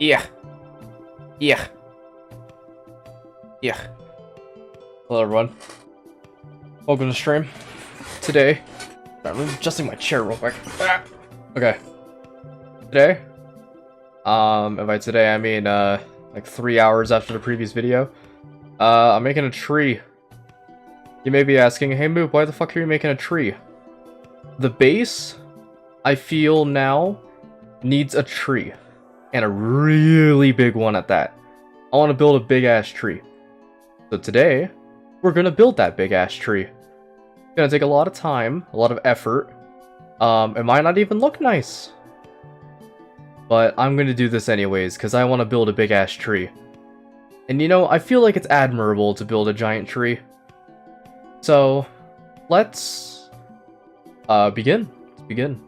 Yeah. Yeah. Yeah. Hello everyone. Welcome to stream. Today, I'm adjusting my chair real quick. Okay. Today, and by today I mean like 3 hours after the previous video, I'm making a tree. You may be asking, hey Moop, why the fuck are you making a tree? The base, I feel now, needs a tree. And a really big one at that. I want to build a big ass tree. So today, we're gonna build that big ass tree. It's gonna take a lot of time, a lot of effort. It might not even look nice. But I'm gonna do this anyways, because I want to build a big ass tree. And you know, I feel like it's admirable to build a giant tree. So, let's begin. Let's begin.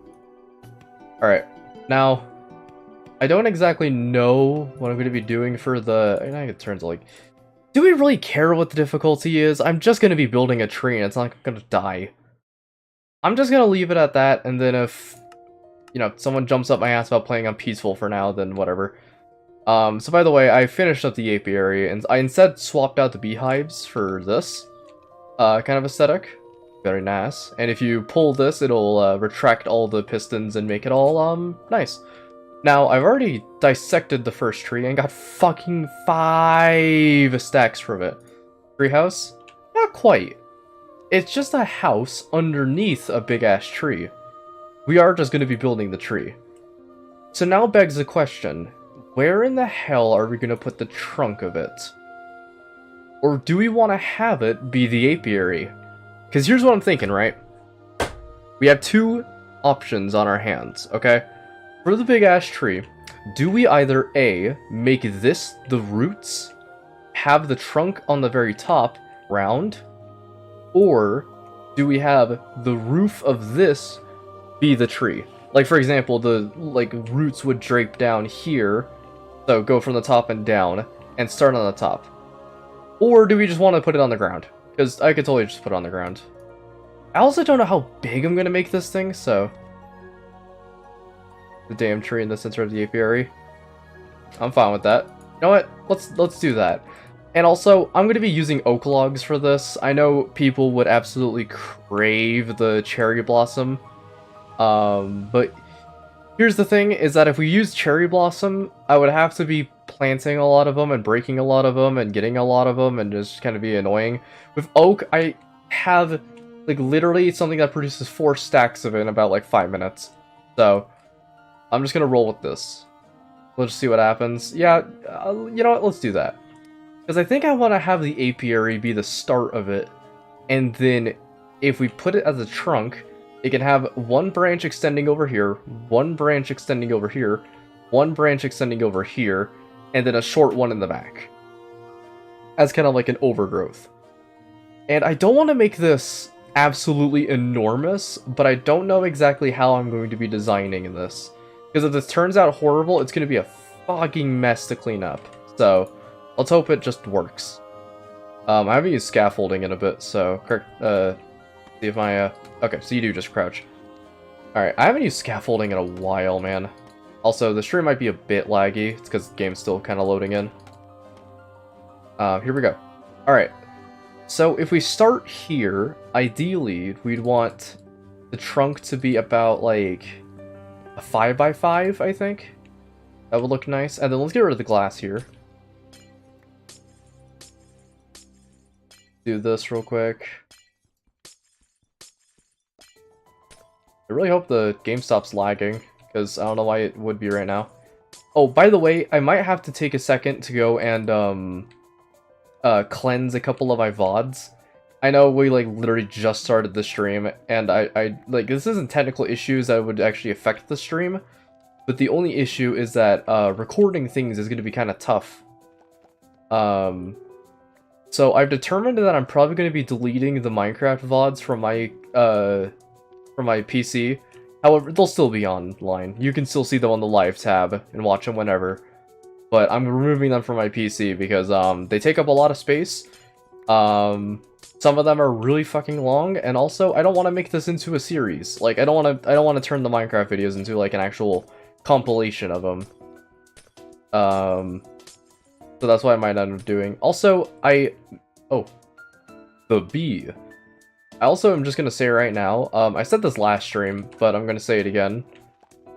Alright, now, I don't exactly know what I'm going to be doing for the... I think it turns like... Do we really care what the difficulty is? I'm just going to be building a tree and it's not going to die. I'm just going to leave it at that, and then if, you know, someone jumps up my ass about playing on peaceful for now, then whatever. So by the way, I finished up the apiary, and I instead swapped out the beehives for this kind of aesthetic. Very nice. And if you pull this, it'll retract all the pistons and make it all nice. Now, I've already dissected the first tree and got fucking 5 stacks from it. Treehouse? Not quite. It's just a house underneath a big-ass tree. We are just going to be building the tree. So now begs the question, where in the hell are we going to put the trunk of it? Or do we want to have it be the apiary? Because here's what I'm thinking, right? We have 2 options on our hands, okay? For the big ash tree, do we either A, make this the roots, have the trunk on the very top round, or do we have the roof of this be the tree? Like, for example, the roots would drape down here, so go from the top and down, and start on the top. Or do we just want to put it on the ground? Because I could totally just put it on the ground. I also don't know how big I'm going to make this thing, so... The damn tree in the center of the apiary. I'm fine with that. You know what? Let's do that. And also, I'm going to be using oak logs for this. I know people would absolutely crave the cherry blossom. But here's the thing, is that if we use cherry blossom, I would have to be planting a lot of them and breaking a lot of them and getting a lot of them and just kind of be annoying. With oak, I have like literally something that produces 4 stacks of it in about like 5 minutes. So I'm just gonna roll with this. We'll just see what happens. Yeah, you know what? Let's do that. Because I think I want to have the apiary be the start of it. And then if we put it as a trunk, it can have 1 branch extending over here, 1 branch extending over here, 1 branch extending over here, and then a short one in the back. As kind of like an overgrowth. And I don't want to make this absolutely enormous, but I don't know exactly how I'm going to be designing this. Because if this turns out horrible, it's going to be a fucking mess to clean up. So, let's hope it just works. I haven't used scaffolding in a bit, so... see if my... Okay, so you do just crouch. Alright, I haven't used scaffolding in a while, man. Also, the stream might be a bit laggy. It's because the game's still kind of loading in. Here we go. Alright. So, if we start here, ideally, we'd want the trunk to be about, like... a 5x5, I think. That would look nice. And then let's get rid of the glass here. Do this real quick. I really hope the game stops lagging, because I don't know why it would be right now. Oh, by the way, I might have to take a second to go and cleanse a couple of my VODs. I know we like literally just started the stream, and I like, this isn't technical issues that would actually affect the stream, but the only issue is that recording things is going to be kind of tough. So I've determined that I'm probably going to be deleting the Minecraft VODs from my PC. However, they'll still be online. You can still see them on the live tab and watch them whenever. But I'm removing them from my PC because they take up a lot of space. Some of them are really fucking long, and also I don't want to make this into a series. Like I don't want to turn the Minecraft videos into like an actual compilation of them. So that's what I might end up doing. Also, oh, the bee. I also am just gonna say right now, I said this last stream, but I'm gonna say it again.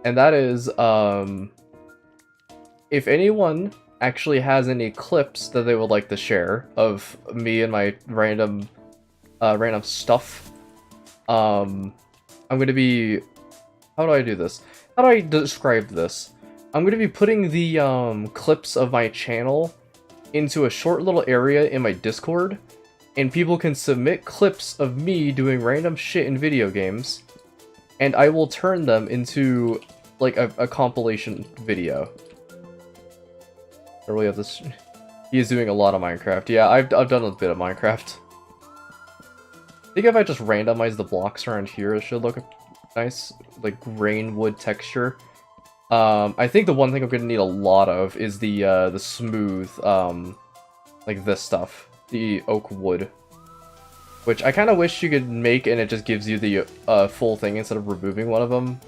And that is, if anyone actually has any clips that they would like to share of me and my random stuff, I'm gonna be, how do I do this? How do I describe this? I'm gonna be putting the clips of my channel into a short little area in my Discord, and people can submit clips of me doing random shit in video games, and I will turn them into like a compilation video. I really have this. He is doing a lot of Minecraft. Yeah, I've done a bit of Minecraft. I think if I just randomize the blocks around here, it should look nice, like grain wood texture. I think the one thing I'm gonna need a lot of is the smooth, like this stuff, the oak wood, which I kind of wish you could make and it just gives you the full thing instead of removing one of them.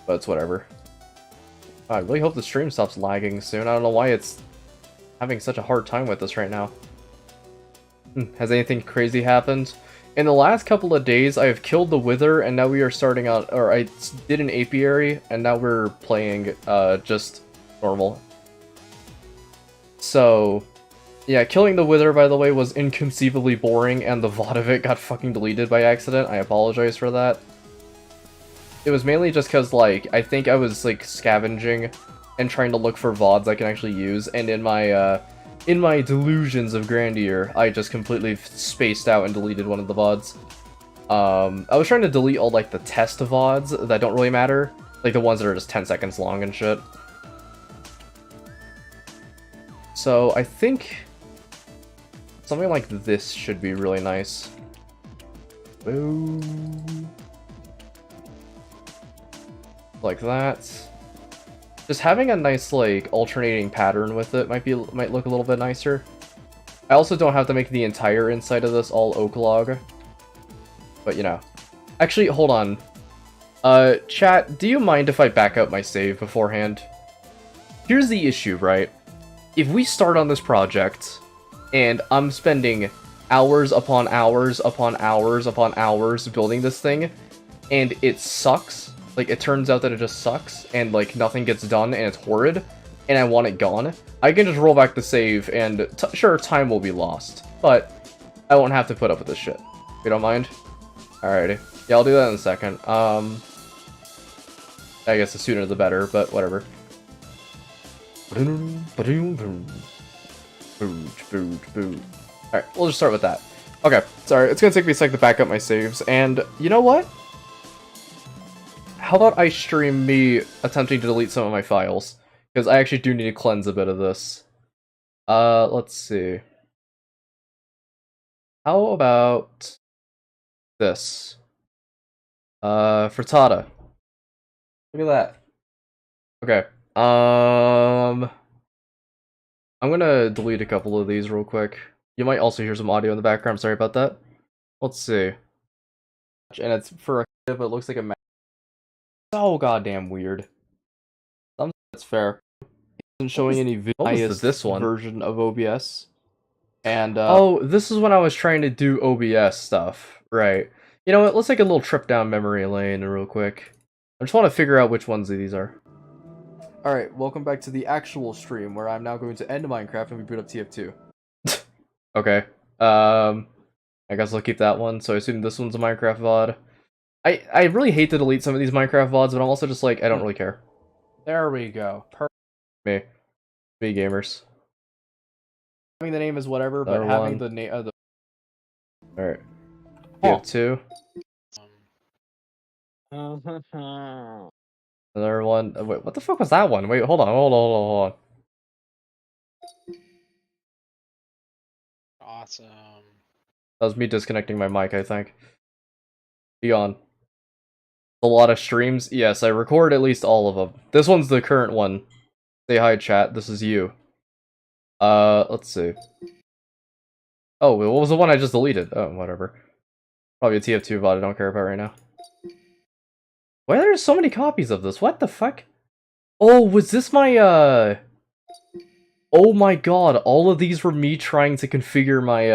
But it's whatever. I really hope the stream stops lagging soon. I don't know why it's having such a hard time with this right now. Has anything crazy happened? In the last couple of days, I have killed the Wither, and now we are starting out, or I did an apiary, and now we're playing just normal. So, yeah, killing the Wither, by the way, was inconceivably boring, and the VOD of it got fucking deleted by accident. I apologize for that. It was mainly just because, like, I think I was, like, scavenging and trying to look for VODs I can actually use, and in my delusions of grandeur, I just completely spaced out and deleted one of the VODs. I was trying to delete all, like, the test VODs that don't really matter. Like, the ones that are just 10 seconds long and shit. So, I think something like this should be really nice. Boom. Like that. Just having a nice, like, alternating pattern with it might look a little bit nicer. I also don't have to make the entire inside of this all oak log. But, you know. Actually, hold on. Chat, do you mind if I back up my save beforehand? Here's the issue, right? If we start on this project, and I'm spending hours upon hours upon hours upon hours building this thing, and it sucks, like, it turns out that it just sucks, and, like, nothing gets done, and it's horrid, and I want it gone, I can just roll back the save, and sure, time will be lost, but I won't have to put up with this shit. You don't mind? Alrighty. Yeah, I'll do that in a second. I guess the sooner the better, but whatever. Alright, we'll just start with that. Okay, sorry, it's gonna take me a sec to back up my saves, and you know what? How about I stream me attempting to delete some of my files? Because I actually do need to cleanse a bit of this. Let's see. How about this? Frittata. Look at that. Okay. I'm gonna delete a couple of these real quick. You might also hear some audio in the background, sorry about that. Let's see. And it's for a kid, but it looks like a so goddamn weird. That's fair. It isn't showing any this one version of OBS. And oh, this is when I was trying to do OBS stuff. Right. You know what, let's take a little trip down memory lane real quick. I just want to figure out which ones these are. Alright, welcome back to the actual stream, where I'm now going to end Minecraft and we boot up TF2. Okay. I guess I'll keep that one, so I assume this one's a Minecraft VOD. I really hate to delete some of these Minecraft VODs, but I'm also just like, I don't really care. There we go. Perfect. Me gamers. Having the name is whatever, but having the name of the... Alright. TF2. Another one. Wait, what the fuck was that one? Wait, hold on. Awesome. That was me disconnecting my mic, I think. Be on. A lot of streams. Yes, I record at least all of them. This one's the current one. Say hi, chat. This is you. Let's see. Oh, what was the one I just deleted? Oh, whatever. Probably a TF2 VOD I don't care about right now. Why are there so many copies of this? What the fuck? Oh, was this my, Oh my god, all of these were me trying to configure my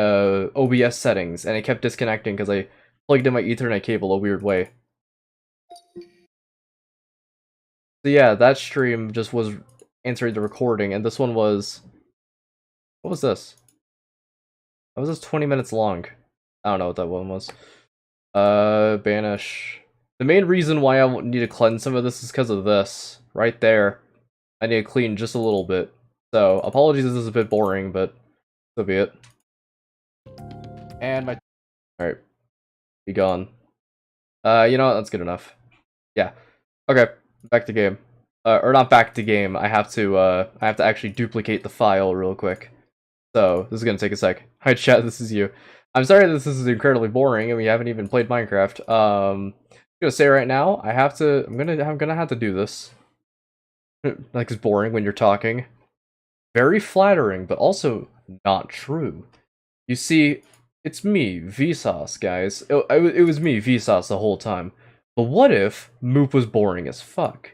OBS settings, and it kept disconnecting because I plugged in my Ethernet cable a weird way. So yeah, that stream just was answering the recording, and this one was... What was this? How was this 20 minutes long? I don't know what that one was. Banish. The main reason why I need to cleanse some of this is because of this. Right there. I need to clean just a little bit. So, apologies if this is a bit boring, but so be it. And my... Alright. Be gone. You know what? That's good enough. Yeah. Okay. Back to game. Or not back to game. I have to actually duplicate the file real quick. So, this is gonna take a sec. Hi chat, this is you. I'm sorry this is incredibly boring and we haven't even played Minecraft. I'm gonna say right now, I'm gonna have to do this. Like, it's boring when you're talking. Very flattering, but also not true. You see, it's me, Vsauce, guys. It was me, Vsauce, the whole time. But what if Moop was boring as fuck?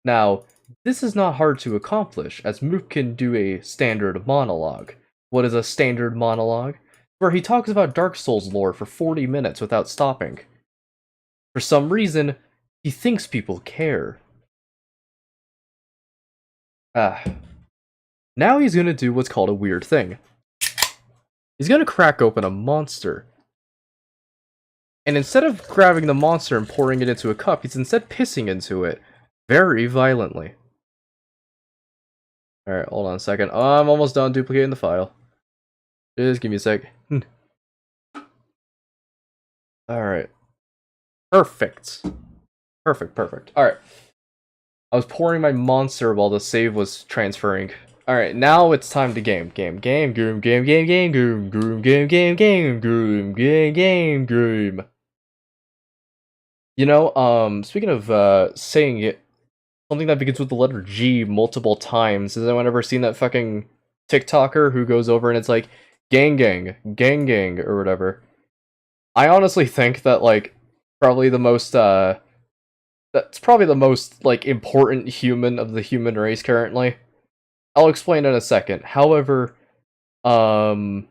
Now, this is not hard to accomplish, as Moop can do a standard monologue. What is a standard monologue? Where he talks about Dark Souls lore for 40 minutes without stopping. For some reason, he thinks people care. Now he's gonna do what's called a weird thing. He's gonna crack open a monster. And instead of grabbing the monster and pouring it into a cup, he's instead pissing into it. Very violently. Alright, hold on a second. I'm almost done duplicating the file. Just give me a sec. Alright. Perfect. Perfect. Alright. I was pouring my monster while the save was transferring. Alright, now it's time to game. Game. You know, speaking of saying it, something that begins with the letter G multiple times. Has anyone ever seen that fucking TikToker who goes over and it's like, gang, or whatever? I honestly think that, like, probably the most, that's probably the most, like, important human of the human race currently. I'll explain in a second. However, I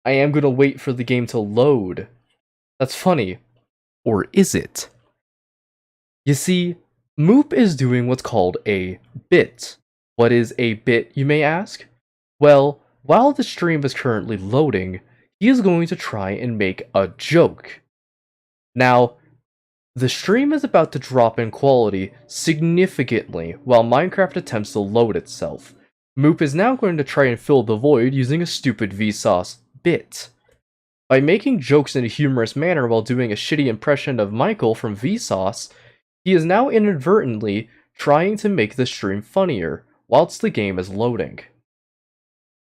am gonna wait for the game to load. That's funny. Or is it? You see, Moop is doing what's called a bit. What is a bit, you may ask? Well, while the stream is currently loading, he is going to try and make a joke. Now, the stream is about to drop in quality significantly while Minecraft attempts to load itself. Moop is now going to try and fill the void using a stupid Vsauce bit. By making jokes in a humorous manner while doing a shitty impression of Michael from Vsauce, he is now inadvertently trying to make the stream funnier whilst the game is loading.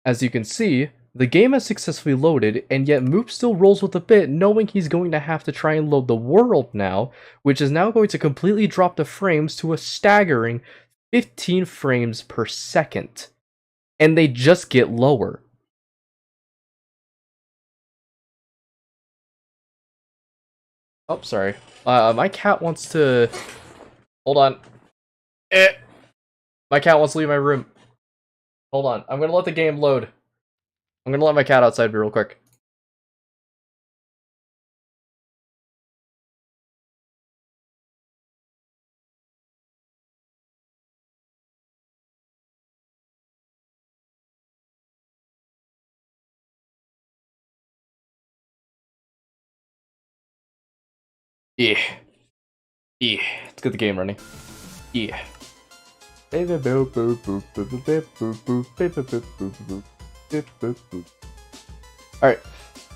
As you can see, the game has successfully loaded, and yet Moop still rolls with the bit, knowing he's going to have to try and load the world now, which is now going to completely drop the frames to a staggering 15 frames per second. And they just get lower. Oh, sorry. My cat wants to... Hold on. My cat wants to leave my room. Hold on. I'm gonna let the game load. I'm gonna let my cat outside real quick. Yeah. Let's get the game running. Yeah. Alright.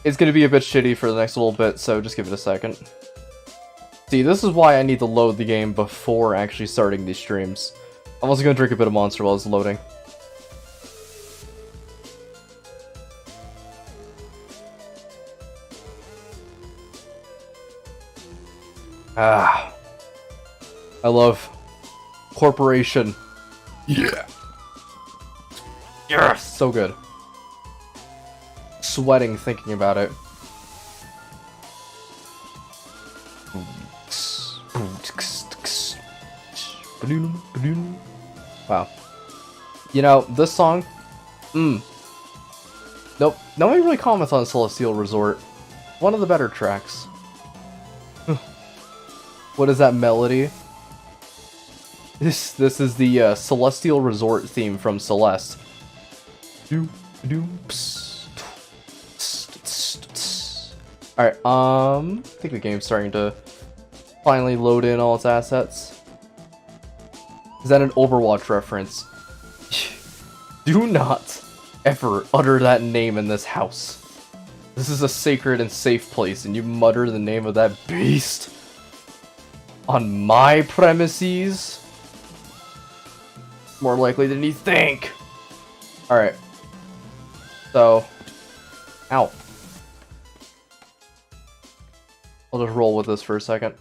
It's gonna be a bit shitty for the next little bit, so just give it a second. See, this is why I need to load the game before actually starting these streams. I'm also gonna drink a bit of Monster while it's loading. I love Corporation. Yeah. Yes, so good. Sweating thinking about it. Wow. You know, this song Nope. Nobody really comments on Celestial Resort. One of the better tracks. What is that melody? This is the Celestial Resort theme from Celeste. Alright, I think the game's starting to finally load in all its assets. Is that an Overwatch reference? Do not ever utter that name in this house. This is a sacred and safe place, and you mutter the name of that beast on my premises? More likely than you think. Alright. So. Ow. I'll just roll with this for a second.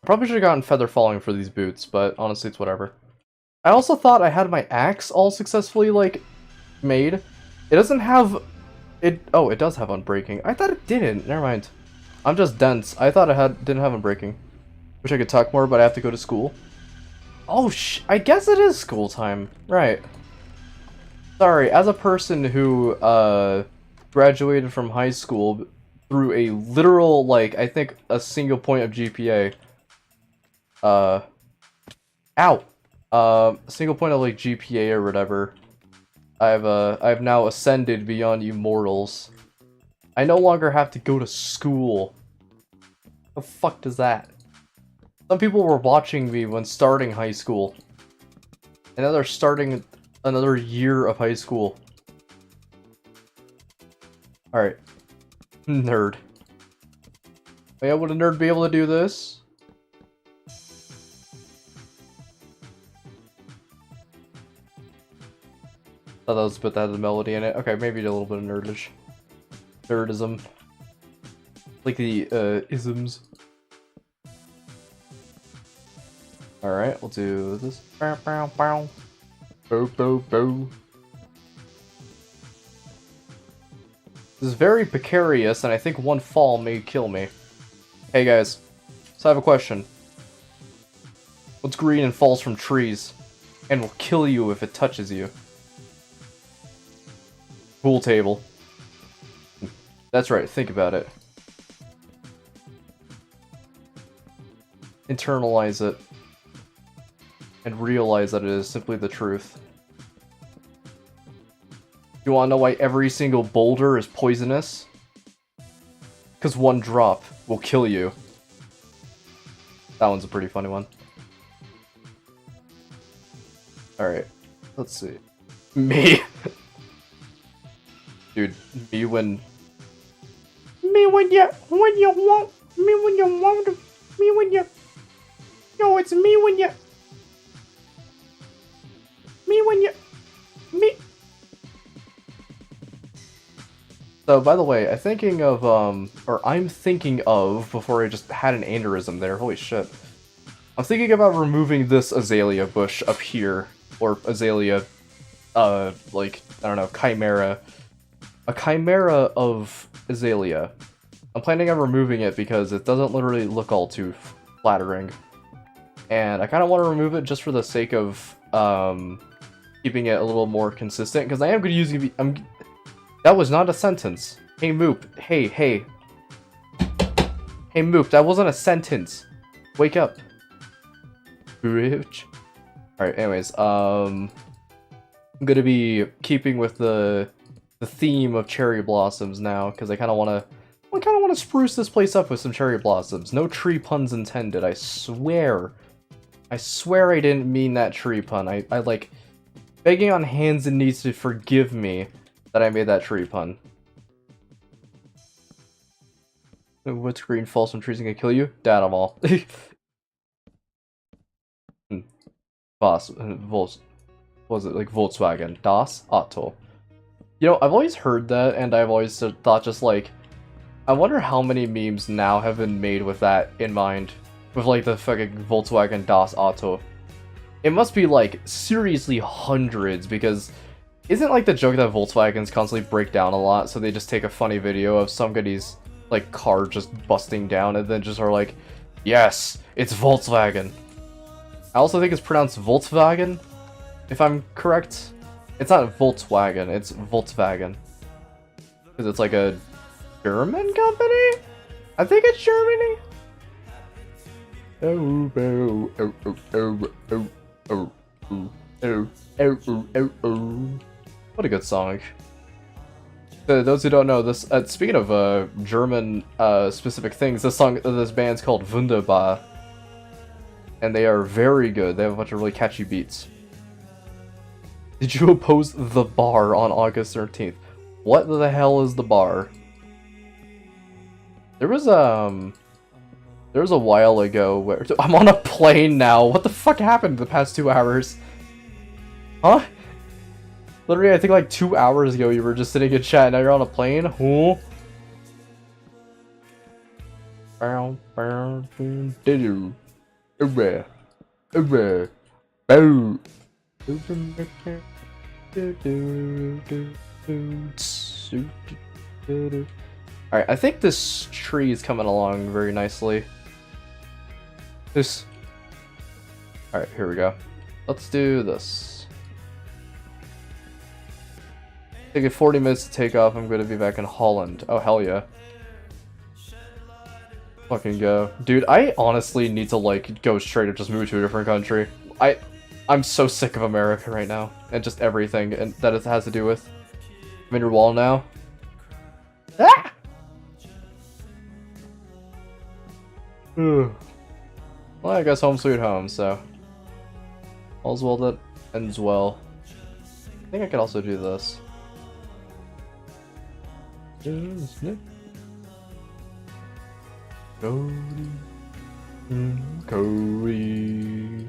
Probably should have gotten Feather Falling for these boots, but honestly, it's whatever. I also thought I had my axe all successfully, like, made. It doesn't have... Oh, it does have Unbreaking. I thought it didn't. Never mind. I'm just dense. I thought it didn't have Unbreaking. Wish I could talk more, but I have to go to school. Oh, I guess it is school time. Right. Sorry, as a person who, graduated from high school through a literal, like, I think a single point of GPA. Ow! Single point of, like, GPA or whatever. I've now ascended beyond you mortals. I no longer have to go to school. The fuck does that? Some people were watching me when starting high school. And now they're starting another year of high school. Alright. Nerd. Oh yeah, would a nerd be able to do this? Thought that was a bit that had the melody in it. Okay, maybe a little bit of nerdish. Nerdism. Like the, isms. Alright, we'll do this. Bow, bow, bow. Bow, bow, bow. This is very precarious, and I think one fall may kill me. Hey guys, so I have a question. What's green and falls from trees, and will kill you if it touches you? Pool table. That's right, think about it. Internalize it. And realize that it is simply the truth. You wanna know why every single boulder is poisonous? Because one drop will kill you. That one's a pretty funny one. Alright, let's see. Me! Dude, me when you want, me when you want, me when you... Yo, it's me when you... Me... So, by the way, I'm thinking of, before I just had an aneurysm there, holy shit. I'm thinking about removing this azalea bush up here, or azalea, like, I don't know, chimera. A chimera of azalea. I'm planning on removing it because it doesn't literally look all too flattering. And I kind of want to remove it just for the sake of, keeping it a little more consistent, because I am going to use that was not a sentence. Hey Moop, hey. Hey Moop, that wasn't a sentence. Wake up. Bitch. Alright, anyways, I'm gonna be keeping with the theme of cherry blossoms now, because I kinda wanna spruce this place up with some cherry blossoms. No tree puns intended, I swear. I swear I didn't mean that tree pun. I like begging on hands and knees to forgive me that I made that tree pun. What's green falls from trees and can kill you? Dad, I'm all. Boss, was it like Volkswagen? Das Auto. You know, I've always heard that, and I've always thought just like, I wonder how many memes now have been made with that in mind. With like the fucking Volkswagen Das Auto. It must be like seriously hundreds, because isn't like the joke that Volkswagens constantly break down a lot, so they just take a funny video of somebody's like car just busting down and then just are like, yes, it's Volkswagen. I also think it's pronounced Volkswagen, if I'm correct It's not Volkswagen, it's Volkswagen. Because it's like a German company? I think it's Germany. What a good song. Those who don't know, this speaking of German specific things, this band's called Wunderbar, and they are very good. They have a bunch of really catchy beats. Did you oppose the bar on August 13th? What the hell is the bar? There was a while ago where I'm on a plane now. What the fuck happened the past 2 hours? Huh? Literally, I think like 2 hours ago you were just sitting in chat, and now you're on a plane? Huh? Alright, I think this tree is coming along very nicely. Alright, here we go. Let's do this. Take it 40 minutes to take off. I'm gonna be back in Holland. Oh, hell yeah. Fucking go. Dude, I honestly need to, like, go straight up just move to a different country. I'm so sick of America right now. And just everything and that it has to do with. I'm in your wall now. Ah! Well, I guess home sweet home, so. All's well that ends well. I think I could also do this. Cody.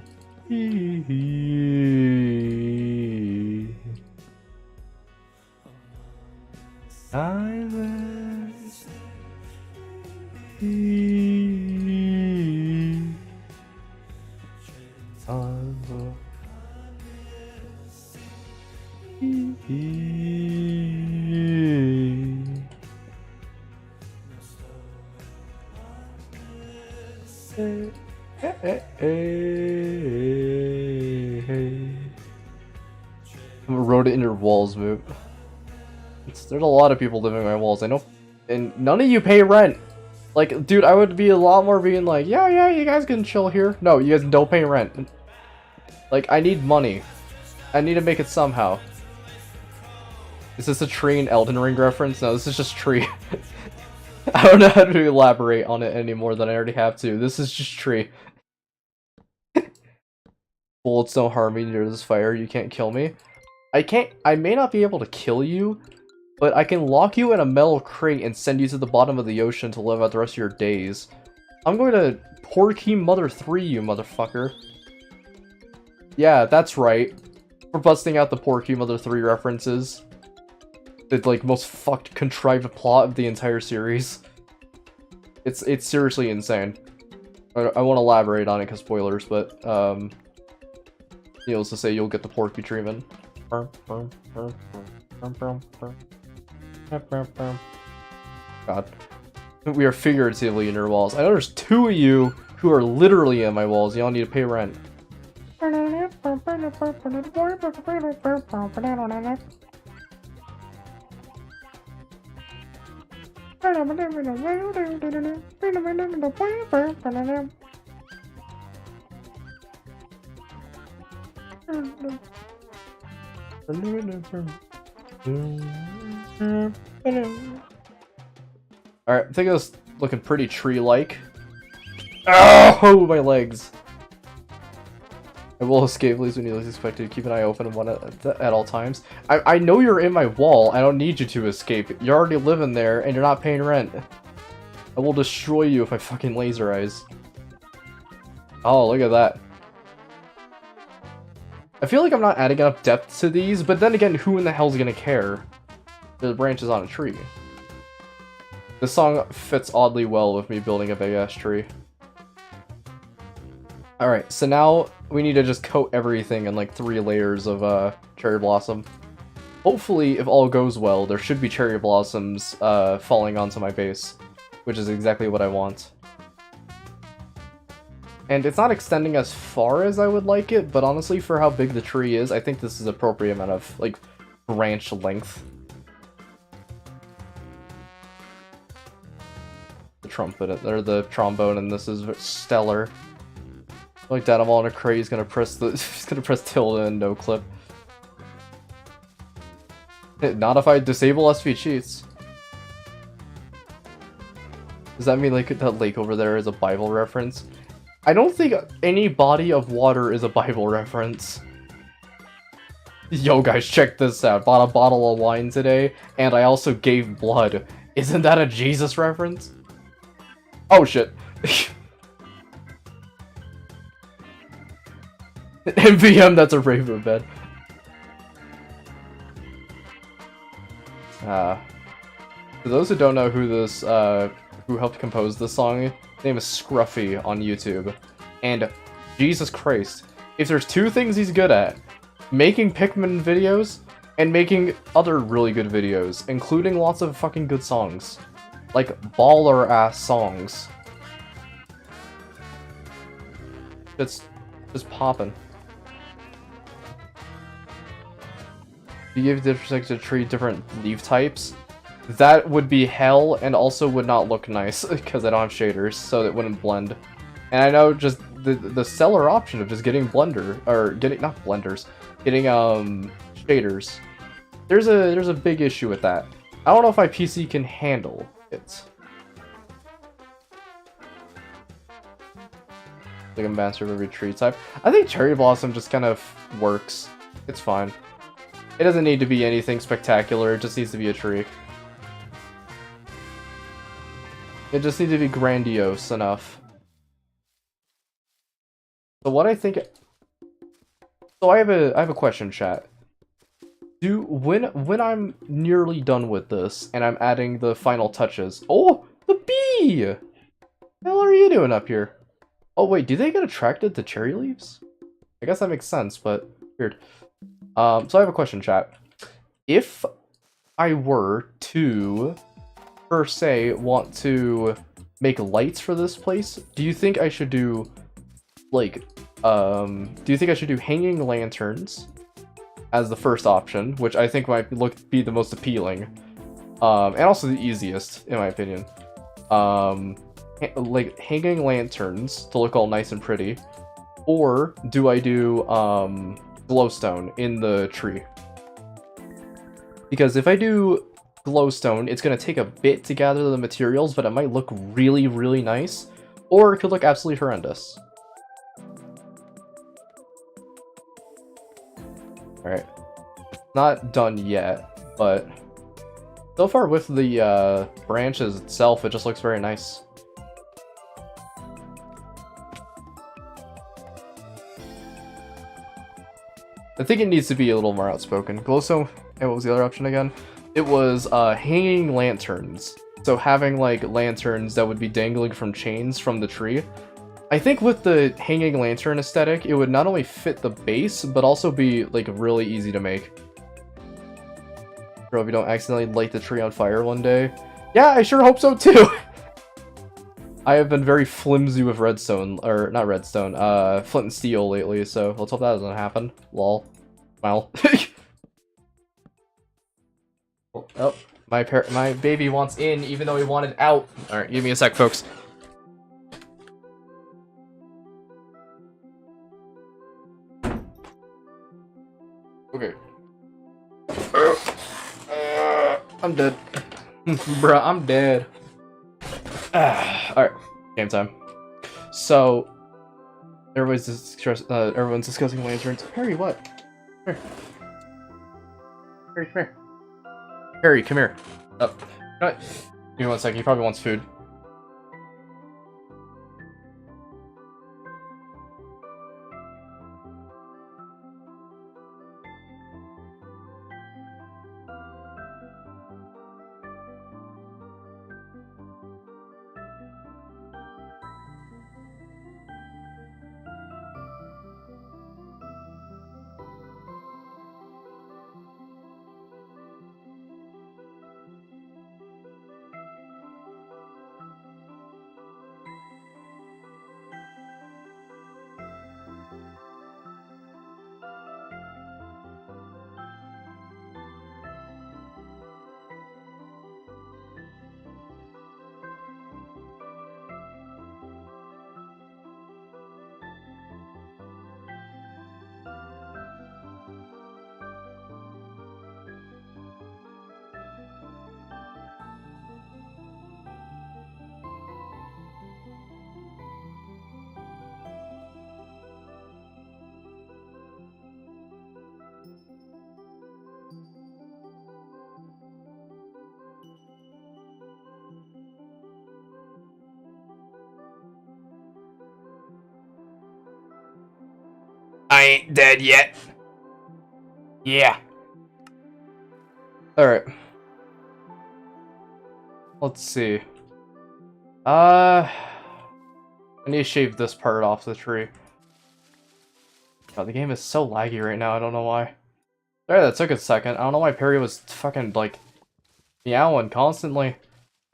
Wrote it in your walls, move. There's a lot of people living in my walls. I know, and none of you pay rent. Like, dude, I would be a lot more being like, yeah, you guys can chill here. No, you guys don't pay rent. Like, I need money. I need to make it somehow. Is this a tree and Elden Ring reference? No, this is just tree. I don't know how to elaborate on it any more than I already have to. This is just tree. Bullets don't harm me near this fire. You can't kill me. I may not be able to kill you, but I can lock you in a metal crate and send you to the bottom of the ocean to live out the rest of your days. I'm going to Porky Mother 3 you, motherfucker. Yeah, that's right. We're busting out the Porky Mother 3 references. The, like, most fucked contrived plot of the entire series. It's seriously insane. I won't elaborate on it because spoilers, but, needless to say, you'll get the Porky treatment. God. We are figuratively in your walls. I know there's 2 of you who are literally in my walls. Y'all need to pay rent. Alright, I think it was looking pretty tree-like. Oh, my legs. I will escape, please, when you least expect to. Keep an eye open and one at all times. I know you're in my wall. I don't need you to escape. You're already living there, and you're not paying rent. I will destroy you with my fucking laser eyes. Oh, look at that. I feel like I'm not adding enough depth to these, but then again, who in the hell's gonna care? The branch is on a tree. This song fits oddly well with me building a big-ass tree. Alright, so now we need to just coat everything in like 3 layers of cherry blossom. Hopefully, if all goes well, there should be cherry blossoms falling onto my base, which is exactly what I want. And it's not extending as far as I would like it, but honestly, for how big the tree is, I think this is appropriate amount of, like, branch length. The trumpet, or the trombone, and this is stellar. Like that, I'm all in a crate, he's gonna press the, he's gonna press tilde and no clip. Not if I disable SV cheats. Does that mean, like, that lake over there is a Bible reference? I don't think any body of water is a Bible reference. Yo, guys, check this out. Bought a bottle of wine today, and I also gave blood. Isn't that a Jesus reference? Oh, shit. MVM, that's a raver bed. For those who don't know who this, who helped compose this song, his name is Scruffy on YouTube. And Jesus Christ, if there's two things he's good at, making Pikmin videos and making other really good videos, including lots of fucking good songs. Like, baller-ass songs. It's just poppin'. You give different tree different leaf types. That would be hell, and also would not look nice, because I don't have shaders, so it wouldn't blend. And I know just the stellar option of just getting blender, or getting, not blenders, getting, shaders. There's a big issue with that. I don't know if my PC can handle it. Like a master of every tree type. I think Cherry Blossom just kind of works. It's fine. It doesn't need to be anything spectacular, it just needs to be a tree. It just needs to be grandiose enough. So what I think... So I have a question, chat. When I'm nearly done with this, and I'm adding the final touches... Oh! The bee! What the hell are you doing up here? Oh wait, do they get attracted to cherry leaves? I guess that makes sense, but weird. So I have a question, chat. If I were to, per se, want to make lights for this place, do you think I should do, like, do you think I should do hanging lanterns as the first option, which I think might be the most appealing, and also the easiest, in my opinion. Like, hanging lanterns to look all nice and pretty, or do I do, glowstone in the tree? Because if I do glowstone, it's going to take a bit to gather the materials, but it might look really, really nice, or it could look absolutely horrendous. Alright. Not done yet, but so far with the branches itself, it just looks very nice. I think it needs to be a little more outspoken. Glowstone, and what was the other option again? It was hanging lanterns. So having like lanterns that would be dangling from chains from the tree. I think with the hanging lantern aesthetic, it would not only fit the base, but also be like really easy to make. I hope you don't accidentally light the tree on fire one day. Yeah, I sure hope so too! I have been very flimsy with redstone, or not redstone, flint and steel lately, so let's hope that doesn't happen. Lol. Well. Oh, my baby wants in, even though he wanted out. Alright, give me a sec, folks. Okay. I'm dead. Bruh, I'm dead. Alright, game time. So, everyone's discussing lanterns. Harry, what? Here. Harry, come here. Harry, come here. Oh, you know what? Give me 1 second, he probably wants food. ain't dead yet. Yeah. Alright. Let's see. I need to shave this part off the tree. God, the game is so laggy right now, I don't know why. Sorry, that took a second. I don't know why Perry was fucking, like, meowing constantly.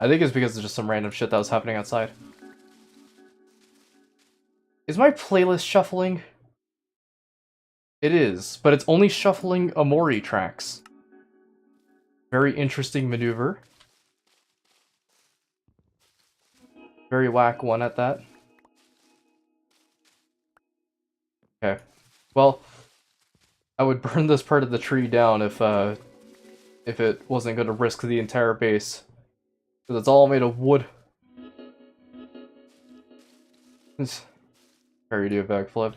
I think it's because of just some random shit that was happening outside. Is my playlist shuffling? It is, but it's only shuffling Amori tracks. Very interesting maneuver. Very whack one at that. Okay. Well, I would burn this part of the tree down if it wasn't going to risk the entire base. Because it's all made of wood. Perry do a backflip.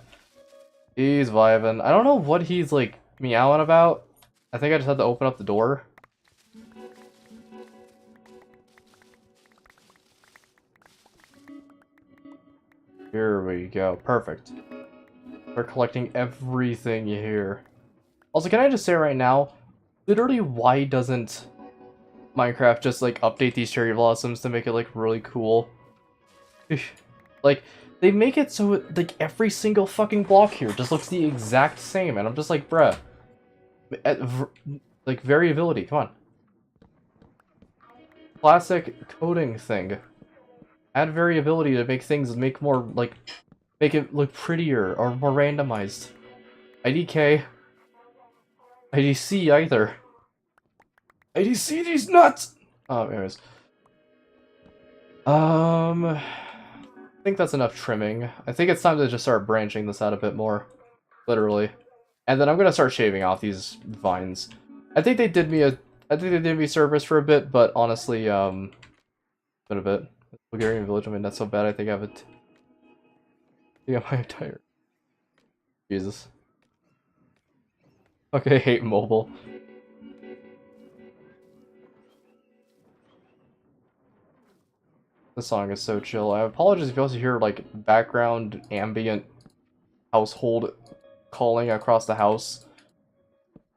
He's vibing. I don't know what he's, like, meowing about. I think I just had to open up the door. Here we go. Perfect. We're collecting everything here. Also, can I just say right now, literally, why doesn't Minecraft just, like, update these cherry blossoms to make it, like, really cool? Like, they make it so, like, every single fucking block here just looks the exact same, and I'm just like, bruh. Like, variability, come on. Classic coding thing. Add variability to make things make more, like, make it look prettier or more randomized. IDK. IDC either. IDC these nuts! Oh, anyways. I think that's enough trimming. I think it's time to just start branching this out a bit more. Literally. And then I'm gonna start shaving off these vines. I think they did me service for a bit, but honestly, been a bit. Bulgarian village, I mean, that's so bad, I think I have it. Yeah, my entire... Jesus. Okay, hate mobile. This song is so chill. I apologize if you also hear, like, background ambient household calling across the house.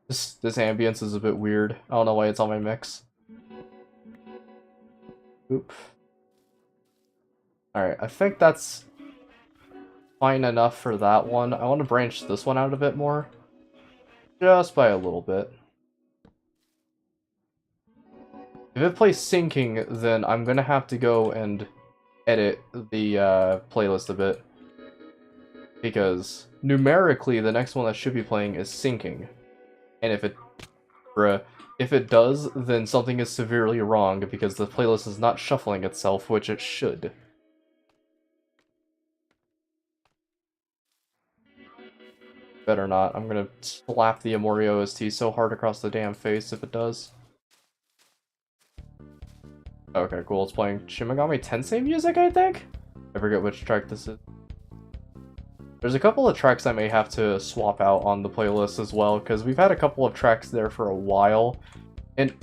This ambience is a bit weird. I don't know why it's on my mix. Oop. Alright, I think that's fine enough for that one. I want to branch this one out a bit more. Just by a little bit. If it plays syncing, then I'm gonna have to go and edit the playlist a bit. Because numerically, the next one that should be playing is syncing. And if it does, then something is severely wrong because the playlist is not shuffling itself, which it should. Better not. I'm gonna slap the Amori OST so hard across the damn face if it does. Okay, cool. It's playing Shin Megami Tensei music, I think? I forget which track this is. There's a couple of tracks I may have to swap out on the playlist as well, because we've had a couple of tracks there for a while. And,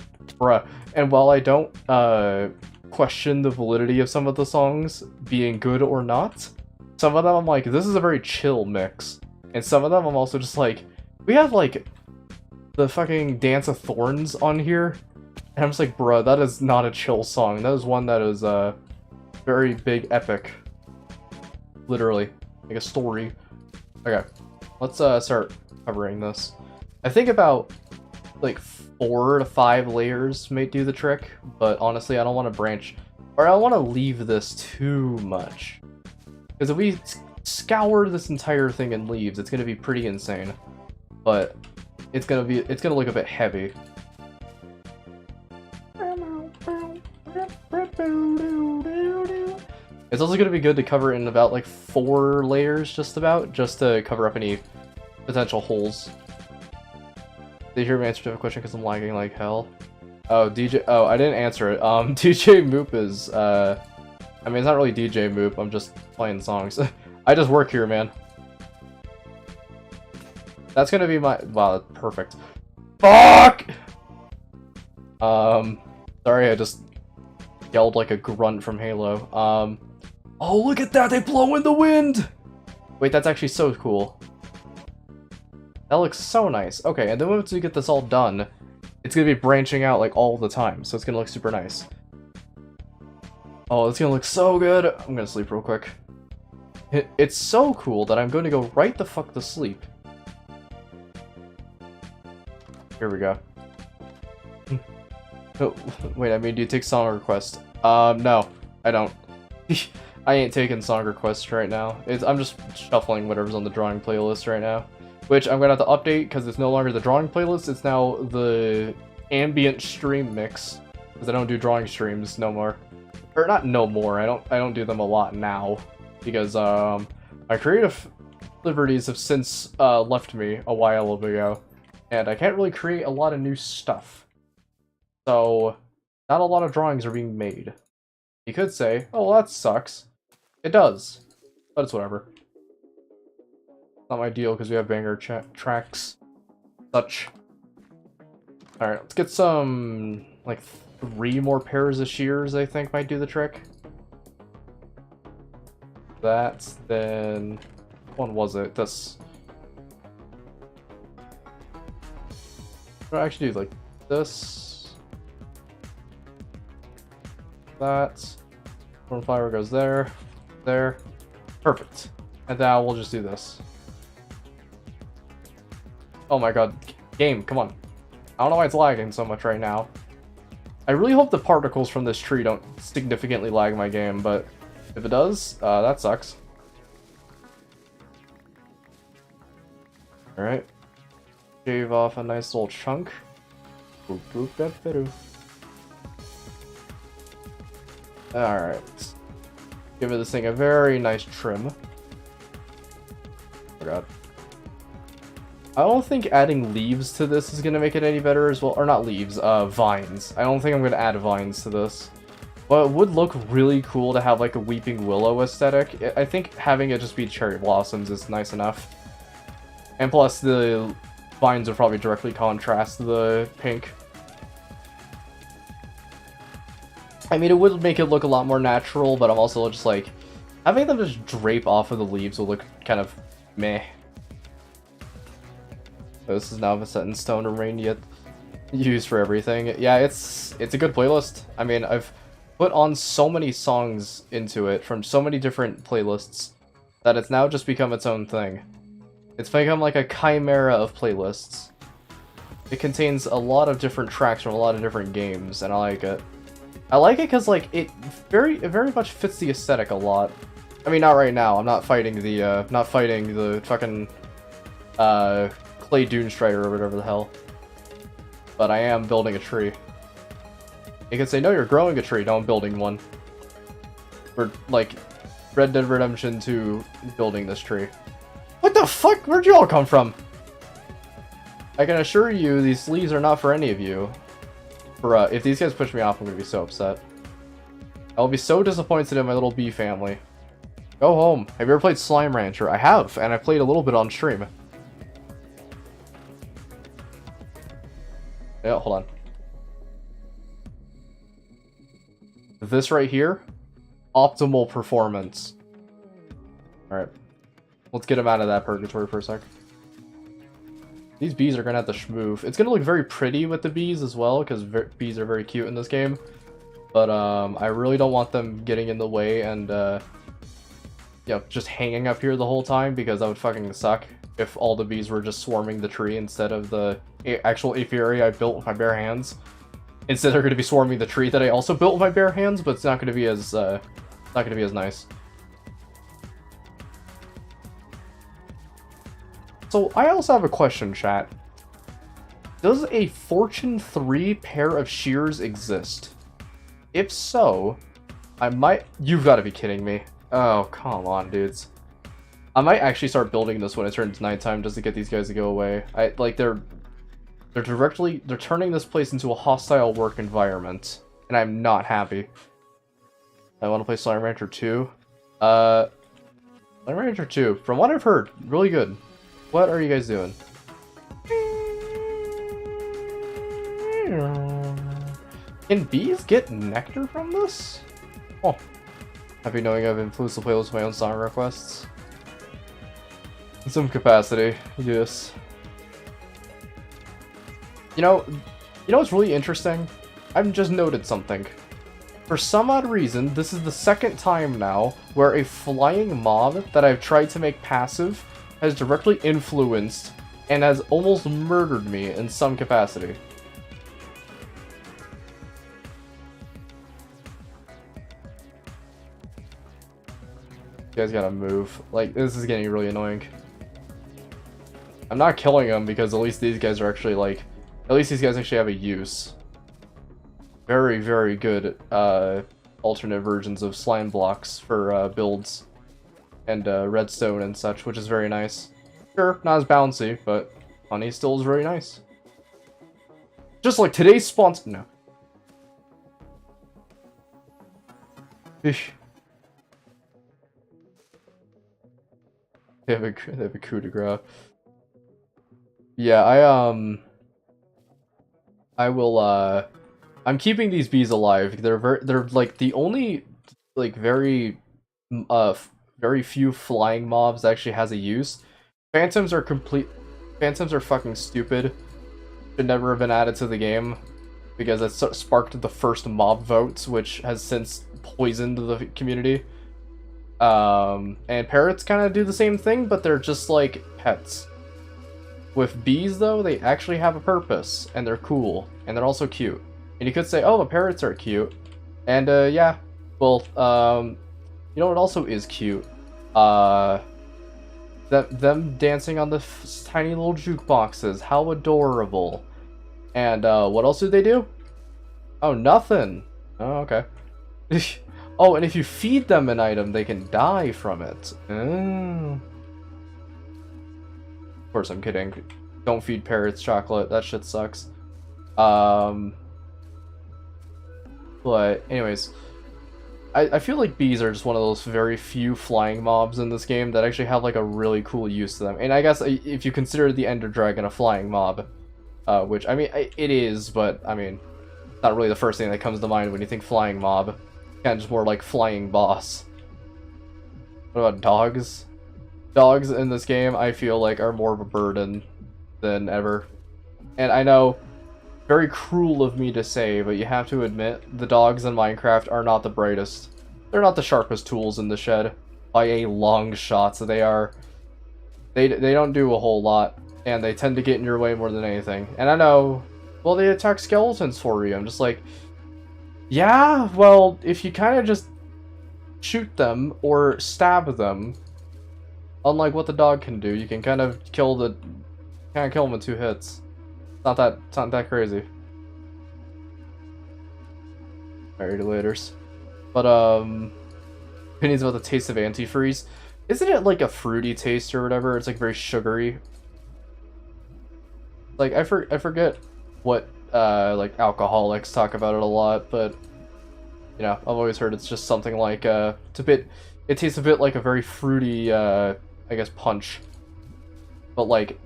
and while I don't question the validity of some of the songs being good or not, some of them I'm like, this is a very chill mix. And some of them I'm also just like, we have like the fucking Dance of Thorns on here. And I'm just like, bruh, that is not a chill song. That is one that is very big epic. Literally. Like a story. Okay. Let's start covering this. I think about like 4 to 5 layers may do the trick, but honestly I don't want to branch, or I don't want to leave this too much. Because if we scour this entire thing in leaves, it's gonna be pretty insane. But it's gonna look a bit heavy. It's also going to be good to cover in about like 4 layers just to cover up any potential holes. Did you hear me answer to a question because I'm lagging like hell? Oh, oh, I didn't answer it. DJ Moop is, I mean, it's not really DJ Moop, I'm just playing songs. I just work here, man. That's gonna be my, wow, perfect. Fuck! Sorry, I just yelled like a grunt from Halo. Oh, look at that! They blow in the wind! Wait, that's actually so cool. That looks so nice. Okay, and then once we get this all done, it's gonna be branching out like all the time, so it's gonna look super nice. Oh, it's gonna look so good. I'm gonna sleep real quick. It's so cool that I'm going to go right the fuck to sleep. Here we go. Oh, wait, I mean, do you take song requests? No, I don't. I ain't taking song requests right now. I'm just shuffling whatever's on the drawing playlist right now. Which I'm gonna have to update because it's no longer the drawing playlist, it's now the ambient stream mix. Because I don't do drawing streams no more. Or not no more, I don't do them a lot now. Because my creative liberties have since left me a while ago. And I can't really create a lot of new stuff. So, not a lot of drawings are being made. You could say, oh, well, that sucks. It does. But it's whatever. Not my deal because we have banger tracks. Such. Alright, let's get some, like, 3 more pairs of shears, I think, might do the trick. That's then... Which one was it? This. What do I actually do? Like, this. That. One flower goes there. There. Perfect. And now we'll just do this. Oh my god. Game, come on. I don't know why it's lagging so much right now. I really hope the particles from this tree don't significantly lag my game, but if it does, that sucks. Alright. Shave off a nice little chunk. Boop, boop, da, ba, doo. Alright. Give this thing a very nice trim. Oh god. I don't think adding leaves to this is going to make it any better as well. Or not leaves, vines. I don't think I'm going to add vines to this. But it would look really cool to have like a weeping willow aesthetic. I think having it just be cherry blossoms is nice enough. And plus the vines would probably directly contrast the pink. I mean, it would make it look a lot more natural, but I'm also just like, having them just drape off of the leaves will look kind of meh. This is now set in stone, remain yet used for everything. Yeah, it's a good playlist. I mean, I've put on so many songs into it from so many different playlists that it's now just become its own thing. It's become like a chimera of playlists. It contains a lot of different tracks from a lot of different games, and I like it. I like it because like it very much fits the aesthetic a lot. I mean, not right now. I'm not fighting the fucking Clay Dune Strider or whatever the hell. But I am building a tree. You can say, no, you're growing a tree, no, I'm building one. We're like Red Dead Redemption 2 building this tree. What the fuck? Where'd you all come from? I can assure you, these leaves are not for any of you. For if these guys push me off, I'm gonna be so upset. I'll be so disappointed in my little bee family. Go home. Have you ever played Slime Rancher? I have, and I played a little bit on stream. Yeah, hold on. This right here, optimal performance. Alright. Let's get him out of that purgatory for a sec. These bees are gonna have to schmoof. It's gonna look very pretty with the bees as well, because bees are very cute in this game. But, I really don't want them getting in the way and, you know, just hanging up here the whole time, because that would fucking suck if all the bees were just swarming the tree instead of the actual apiary I built with my bare hands. Instead, they're going to be swarming the tree that I also built with my bare hands, but it's not going to be as nice. So I also have a question, chat. Does a Fortune 3 pair of shears exist? If so, I might. You've got to be kidding me. Oh, come on, dudes. I might actually start building this when it turns nighttime just to get these guys to go away. They're turning this place into a hostile work environment, and I'm not happy. I want to play Slime Rancher 2. Slime Rancher 2, from what I've heard, really good. What are you guys doing? Can bees get nectar from this? Oh. Happy knowing I've influenced the playlist with my own song requests. In some capacity, yes. You know what's really interesting? I've just noted something. For some odd reason, this is the second time now where a flying mob that I've tried to make passive has directly influenced and has almost murdered me in some capacity. You guys gotta move. Like, this is getting really annoying. I'm not killing them because at least these guys are actually, like... At least these guys actually have a use. Very, very good, alternate versions of slime blocks for, builds. And, redstone and such, which is very nice. Sure, not as bouncy, but honey still is very nice. Just like today's sponsor... No. Eesh. They have a coup de grace. Yeah, I will, I'm keeping these bees alive. They're like the only, like, very few flying mobs that actually has a use. Phantoms are fucking stupid. Should never have been added to the game. Because it sparked the first mob votes, which has since poisoned the community. And parrots kind of do the same thing, but they're just like pets. With bees, though, they actually have a purpose, and they're cool, and they're also cute. And you could say, oh, the parrots are cute. And, yeah. Well, you know what also is cute? Them dancing on the tiny little jukeboxes. How adorable. And, what else do they do? Oh, nothing. Oh, okay. Oh, and if you feed them an item, they can die from it. Oh. Of course, I'm kidding. Don't feed parrots chocolate. That shit sucks. But anyways, I feel like bees are just one of those very few flying mobs in this game that actually have like a really cool use to them. And I guess if you consider the Ender Dragon a flying mob, which I mean it is, but I mean, not really the first thing that comes to mind when you think flying mob. Kind of just more like flying boss. What about dogs? Dogs in this game, I feel like, are more of a burden than ever. And I know, very cruel of me to say, but you have to admit, the dogs in Minecraft are not the brightest. They're not the sharpest tools in the shed, by a long shot, so they are... They don't do a whole lot, and they tend to get in your way more than anything. And I know, well, they attack skeletons for you. I'm just like... Yeah, well, if you kind of just shoot them or stab them, unlike what the dog can do, you can kind of kill them in 2 hits. It's not that crazy. Alrighty, laters. But opinions about the taste of antifreeze. Isn't it like a fruity taste or whatever? It's like very sugary. Like I forget what like alcoholics talk about it a lot, but you know, I've always heard it's just something like it tastes a bit like a very fruity I guess punch. But like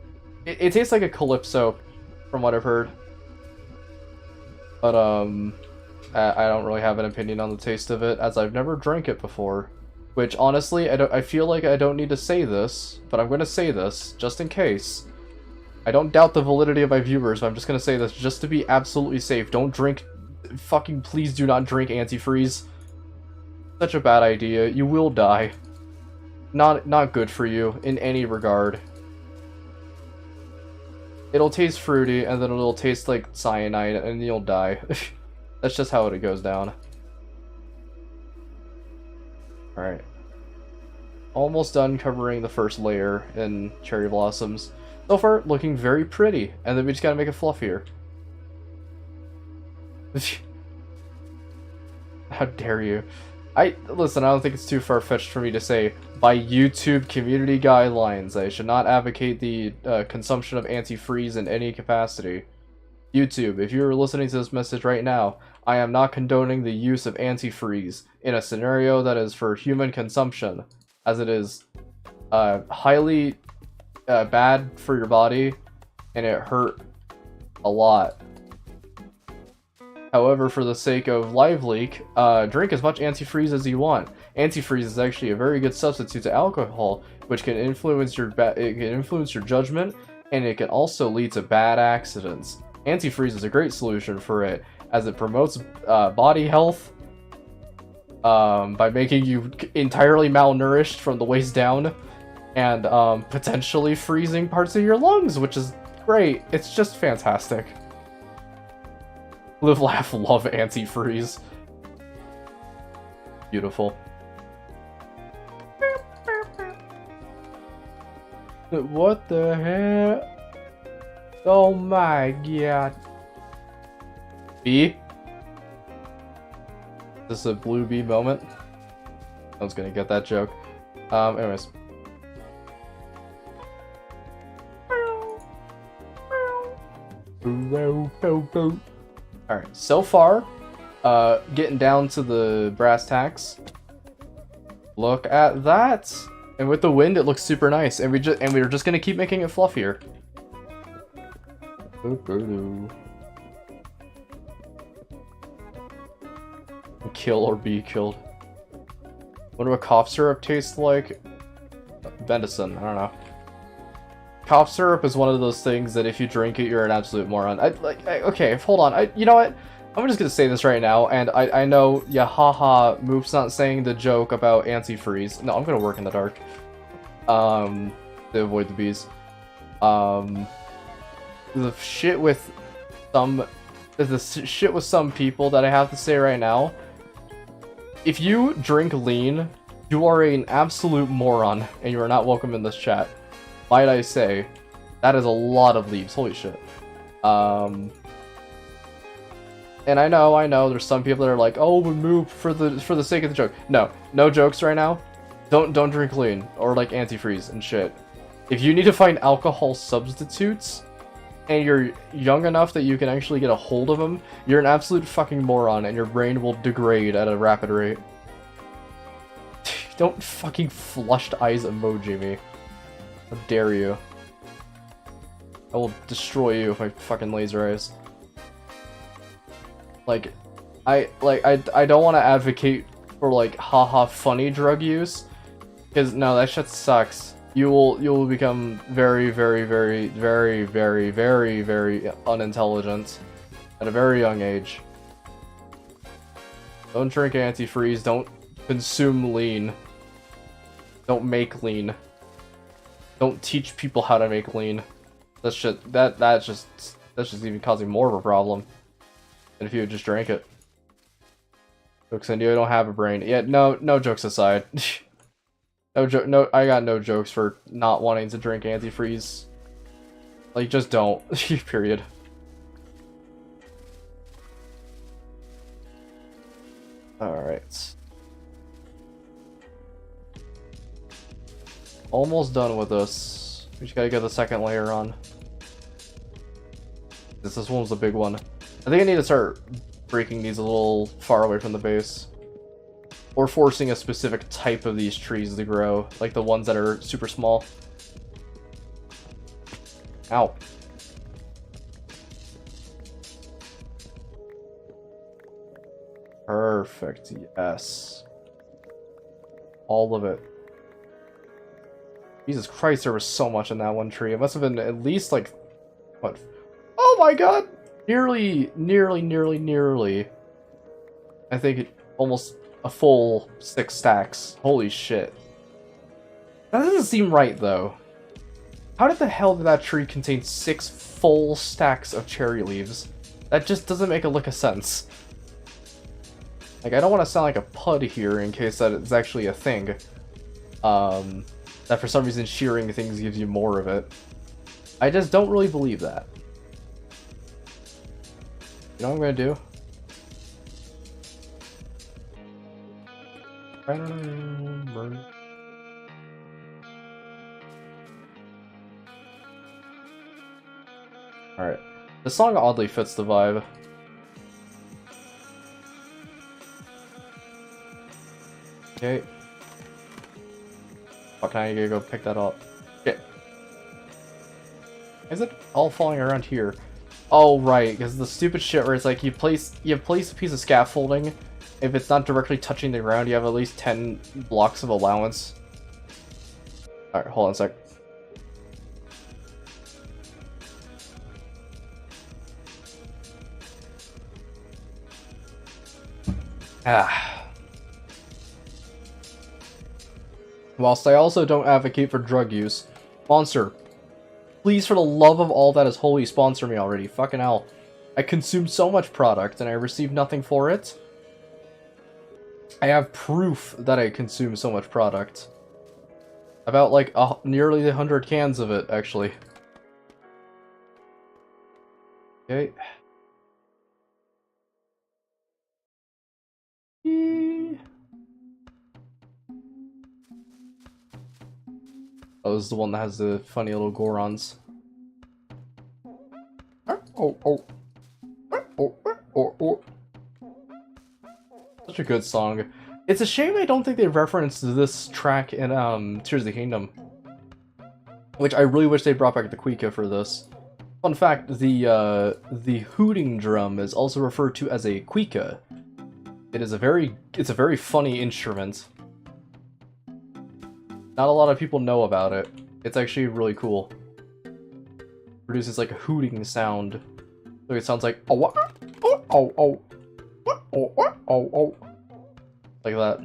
it tastes like a Calypso from what I've heard. But I don't really have an opinion on the taste of it as I've never drank it before. Which honestly, I feel like I don't need to say this, but I'm going to say this just in case. I don't doubt the validity of my viewers, but I'm just going to say this just to be absolutely safe. Don't drink... Fucking please do not drink antifreeze. Such a bad idea. You will die. Not good for you in any regard. It'll taste fruity, and then it'll taste like cyanide, and you'll die. That's just how it goes down. Alright. Almost done covering the first layer in cherry blossoms. So far, looking very pretty, and then we just gotta make it fluffier. How dare you. Listen, I don't think it's too far-fetched for me to say, by YouTube community guidelines, I should not advocate the consumption of antifreeze in any capacity. YouTube, if you're listening to this message right now, I am not condoning the use of antifreeze in a scenario that is for human consumption, as it is highly bad for your body, and it hurt a lot. However, for the sake of live leak, drink as much antifreeze as you want. Antifreeze is actually a very good substitute to alcohol, which can influence your judgment, and it can also lead to bad accidents. Antifreeze is a great solution for it, as it promotes body health by making you entirely malnourished from the waist down, and potentially freezing parts of your lungs, which is great. It's just fantastic. Live, laugh, love antifreeze. Beautiful. What the heck? Oh my god. B? This is a blue bee moment. I was gonna get that joke. Anyways. Alright, so far, getting down to the brass tacks. Look at that! And with the wind, it looks super nice, and we're just gonna keep making it fluffier. Kill or be killed. Wonder what cough syrup tastes like? Bendison, I don't know. Cough syrup is one of those things that if you drink it, you're an absolute moron. Okay, hold on. You know what? I'm just gonna say this right now, and I know, yeah, haha, Moop's not saying the joke about antifreeze. No, I'm gonna work in the dark. To avoid the bees. The shit with some people that I have to say right now. If you drink lean, you are an absolute moron, and you are not welcome in this chat. Might I say, that is a lot of leaves. Holy shit. And I know, there's some people that are like, oh, we move for the sake of the joke. No jokes right now. Don't drink lean or like antifreeze and shit. If you need to find alcohol substitutes, and you're young enough that you can actually get a hold of them, you're an absolute fucking moron, and your brain will degrade at a rapid rate. Don't fucking flushed eyes emoji me. How dare you? I will destroy you with my fucking laser eyes. Like, I don't want to advocate for like haha funny drug use, because no, that shit sucks. You will become very unintelligent at a very young age. Don't drink antifreeze. Don't consume lean. Don't make lean. Don't teach people how to make lean. That's just even causing more of a problem than if you would just drank it. Jokes on you, I don't have a brain. Yeah, no jokes aside. No, I got no jokes for not wanting to drink antifreeze. Like, just don't. Period. Alright. Almost done with this. We just gotta get the second layer on. This one's the big one. I think I need to start breaking these a little far away from the base. Or forcing a specific type of these trees to grow, like the ones that are super small. Ow. Perfect, yes. All of it. Jesus Christ, there was so much in that one tree. It must have been at least like, what? Oh my god! Nearly. I think almost a full 6 stacks. Holy shit. That doesn't seem right, though. How did the hell did that tree contain 6 full stacks of cherry leaves? That just doesn't make a lick of sense. Like, I don't want to sound like a pud here in case that it's actually a thing. That for some reason shearing things gives you more of it. I just don't really believe that. You know what I'm gonna do? Alright. The song oddly fits the vibe. Okay. Fuck, now you gotta go pick that up. Shit. Is it all falling around here? Oh, right, because the stupid shit where it's like you place a piece of scaffolding. If it's not directly touching the ground, you have at least 10 blocks of allowance. Alright, hold on a sec. Ah. Whilst I also don't advocate for drug use, Monster, please, for the love of all that is holy, sponsor me already. Fucking hell. I consume so much product and I receive nothing for it. I have proof that I consume so much product. About like nearly 100 cans of it, actually. Okay. Oh, this is the one that has the funny little Gorons. Such a good song. It's a shame I don't think they referenced this track in Tears of the Kingdom. Which I really wish they brought back the Quika for this. Fun fact, the hooting drum is also referred to as a Quika. It's a very funny instrument. Not a lot of people know about it. It's actually really cool. It produces like a hooting sound. So it sounds like oh oh oh oh oh oh oh like that.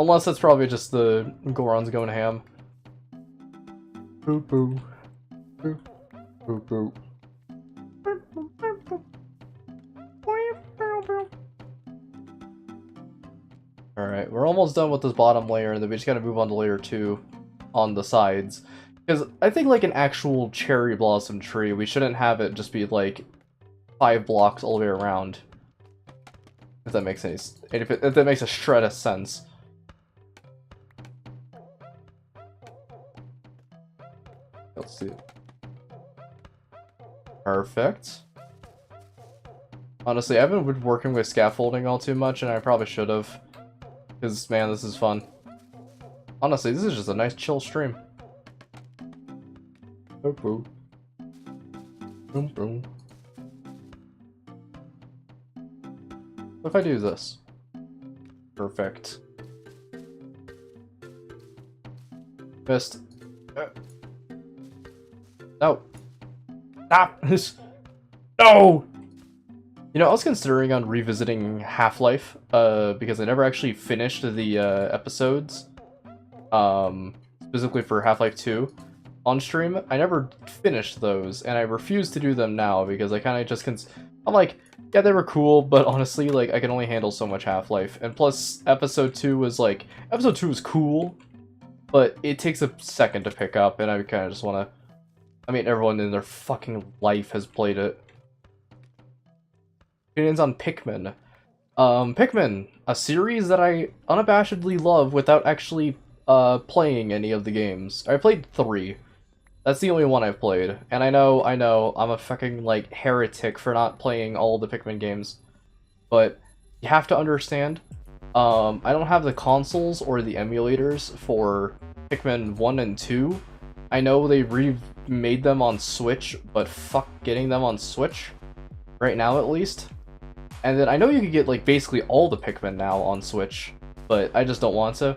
Unless that's probably just the Gorons going ham. Boo boo. Boo boo boo. Alright, we're almost done with this bottom layer, and then we just gotta move on to layer 2 on the sides. Because I think like an actual cherry blossom tree, we shouldn't have it just be like 5 blocks all the way around. If that makes any if that makes a shred of sense. Let's see. Perfect. Honestly, I haven't been working with scaffolding all too much, and I probably should have. Because, man, this is fun. Honestly, this is just a nice chill stream. Boop boop. Boom boom. What if I do this? Perfect. Missed. No. Stop! No! You know, I was considering on revisiting Half-Life, because I never actually finished the episodes, specifically for Half-Life 2 on stream. I never finished those, and I refuse to do them now because I kind of just I'm like, yeah, they were cool, but honestly, like, I can only handle so much Half-Life. And plus, Episode 2 was like, Episode 2 was cool, but it takes a second to pick up, and I kind of just want to, I mean, everyone in their fucking life has played it. Opinions on Pikmin. Pikmin, a series that I unabashedly love without actually playing any of the games. I played 3. That's the only one I've played. And I know, I'm a fucking, like, heretic for not playing all the Pikmin games. But you have to understand, I don't have the consoles or the emulators for Pikmin 1 and 2. I know they remade them on Switch, but fuck getting them on Switch. Right now, at least. And then I know you can get, like, basically all the Pikmin now on Switch, but I just don't want to.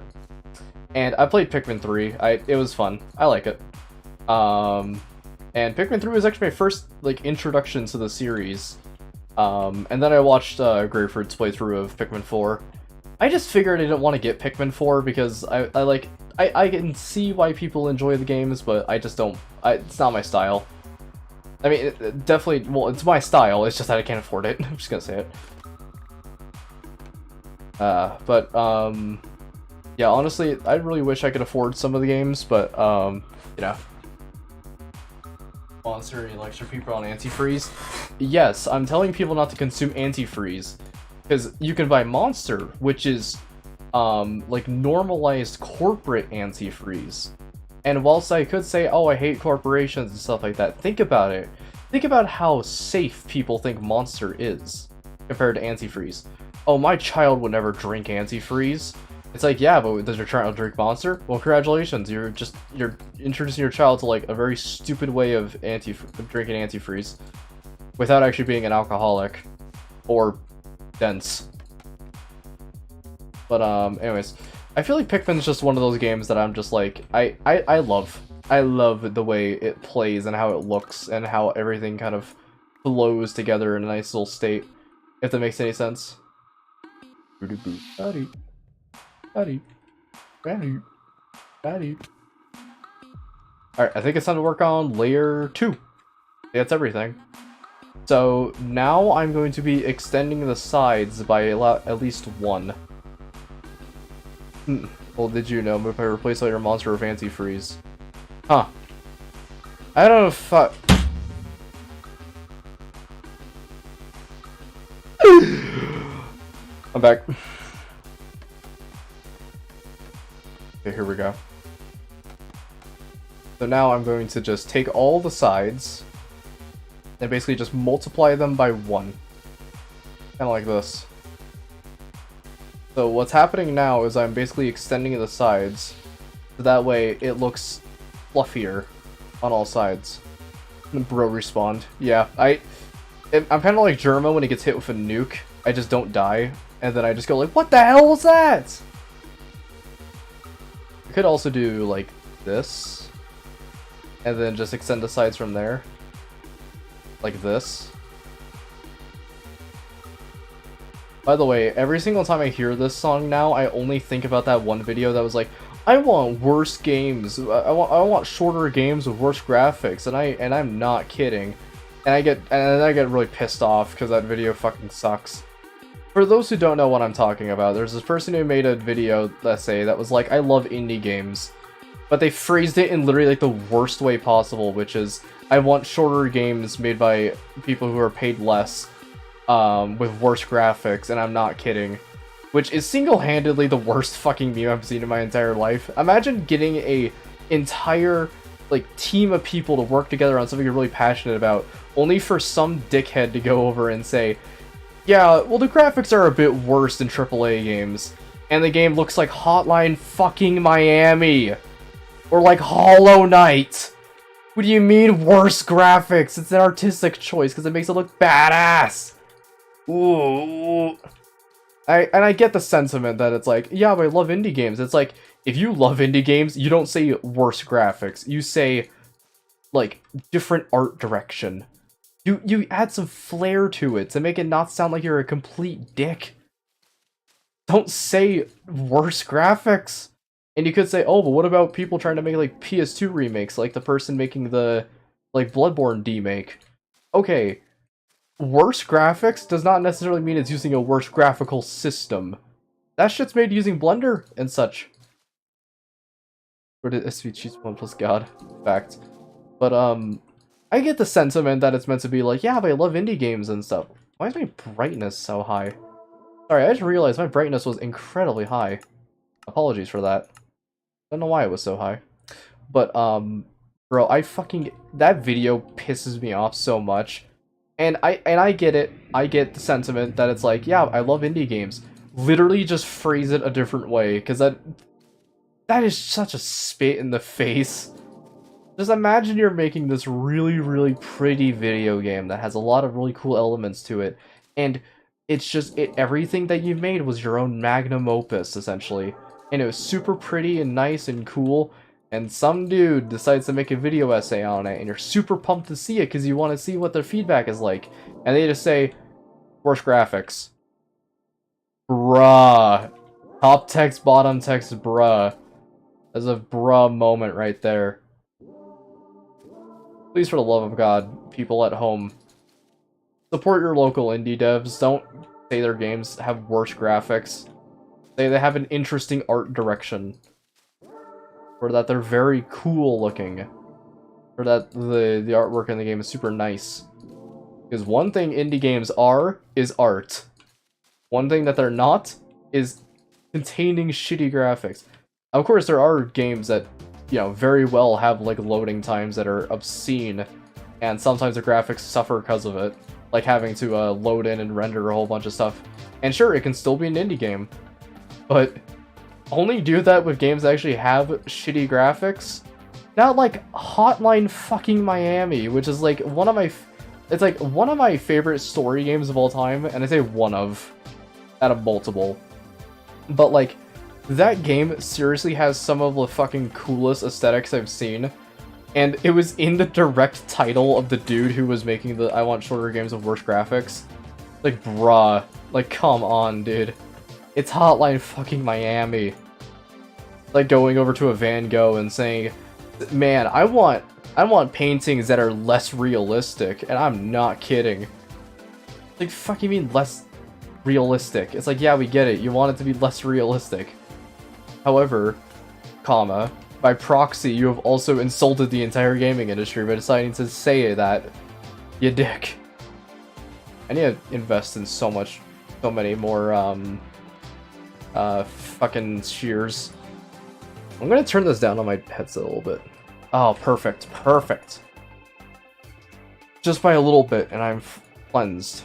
And I played Pikmin 3. It was fun. I like it. And Pikmin 3 was actually my first, like, introduction to the series. And then I watched Grapefruit's playthrough of Pikmin 4. I just figured I didn't want to get Pikmin 4 because I can see why people enjoy the games, but I just don't. It's not my style. I mean, it definitely, well, it's my style, it's just that I can't afford it. I'm just gonna say it. Yeah, honestly, I really wish I could afford some of the games, but, you know. Monster, you lecture people on antifreeze? Yes, I'm telling people not to consume antifreeze. Because you can buy Monster, which is, like, normalized corporate antifreeze. And whilst I could say, oh, I hate corporations and stuff like that, think about it. Think about how safe people think Monster is compared to antifreeze. Oh, my child would never drink antifreeze. It's like, yeah, but does your child drink Monster? Well, congratulations, you're introducing your child to, like, a very stupid way of drinking antifreeze without actually being an alcoholic or dense. But anyways, I feel like Pikmin's just one of those games that I'm just like, I love the way it plays and how it looks and how everything kind of flows together in a nice little state, if that makes any sense. Buddy, buddy, buddy, buddy. Alright, I think it's time to work on layer 2. That's everything. So now I'm going to be extending the sides by at least 1. Well, did you know if I replace all your monster with antifreeze? Huh. I don't know if I'm back. Okay, here we go. So now I'm going to just take all the sides and basically just multiply them by 1. Kind of like this. So what's happening now is I'm basically extending the sides, so that way it looks fluffier on all sides. Bro respawned. Yeah, I'm kind of like Germa when he gets hit with a nuke. I just don't die, and then I just go like, what the hell was that? I could also do like this, and then just extend the sides from there. Like this. By the way, every single time I hear this song now, I only think about that one video that was like, I want worse games. I want shorter games with worse graphics, and I'm not kidding. And I get really pissed off because that video fucking sucks. For those who don't know what I'm talking about, there's this person who made a video essay that was like, I love indie games, but they phrased it in literally like the worst way possible, which is, I want shorter games made by people who are paid less, with worse graphics, and I'm not kidding. Which is single-handedly the worst fucking meme I've seen in my entire life. Imagine getting a entire, like, team of people to work together on something you're really passionate about, only for some dickhead to go over and say, yeah, well, the graphics are a bit worse than AAA games, and the game looks like Hotline fucking Miami, or like Hollow Knight. What do you mean worse graphics? It's an artistic choice because it makes it look badass. Ooh. I get the sentiment that it's like, yeah, but I love indie games. It's like, if you love indie games, you don't say worse graphics. You say, like, different art direction. You add some flair to it to make it not sound like you're a complete dick. Don't say worse graphics. And you could say, oh, but what about people trying to make, like, PS2 remakes, like the person making the, like, Bloodborne remake? Okay. Worse graphics does not necessarily mean it's using a worse graphical system. That shit's made using Blender and such. Or did SV cheats 1 plus God? Fact. But, I get the sentiment that it's meant to be like, yeah, but I love indie games and stuff. Why is my brightness so high? Sorry, I just realized my brightness was incredibly high. Apologies for that. Don't know why it was so high. But, bro, that video pisses me off so much. And I get it. I get the sentiment that it's like, yeah, I love indie games. Literally just phrase it a different way, because that is such a spit in the face. Just imagine you're making this really, really pretty video game that has a lot of really cool elements to it, and it's just, everything that you made was your own magnum opus, essentially. And it was super pretty and nice and cool, and some dude decides to make a video essay on it, and you're super pumped to see it because you want to see what their feedback is like. And they just say, worse graphics. Bruh. Top text, bottom text, bruh. There's a bruh moment right there. Please, for the love of God, people at home, support your local indie devs. Don't say their games have worse graphics. Say they have an interesting art direction. Or that they're very cool looking. Or that the artwork in the game is super nice. Because one thing indie games are, is art. One thing that they're not, is containing shitty graphics. Of course, there are games that, you know, very well have, like, loading times that are obscene. And sometimes the graphics suffer because of it. Like having to load in and render a whole bunch of stuff. And sure, it can still be an indie game. But only do that with games that actually have shitty graphics. Not like Hotline fucking Miami, which is like one of my favorite story games of all time, and I say one of, out of multiple. But like, that game seriously has some of the fucking coolest aesthetics I've seen, and it was in the direct title of the dude who was making the I want shorter games with worse graphics. Like, bruh, like, come on, dude. It's Hotline fucking Miami. Like going over to a Van Gogh and saying, man, I want paintings that are less realistic, and I'm not kidding. Like, fuck you mean less realistic? It's like, yeah, we get it. You want it to be less realistic. However, comma, by proxy, you have also insulted the entire gaming industry by deciding to say that, you dick. I need to invest in so many more, fucking shears. I'm gonna turn this down on my headset a little bit. Oh, perfect, perfect. Just by a little bit, and I'm cleansed.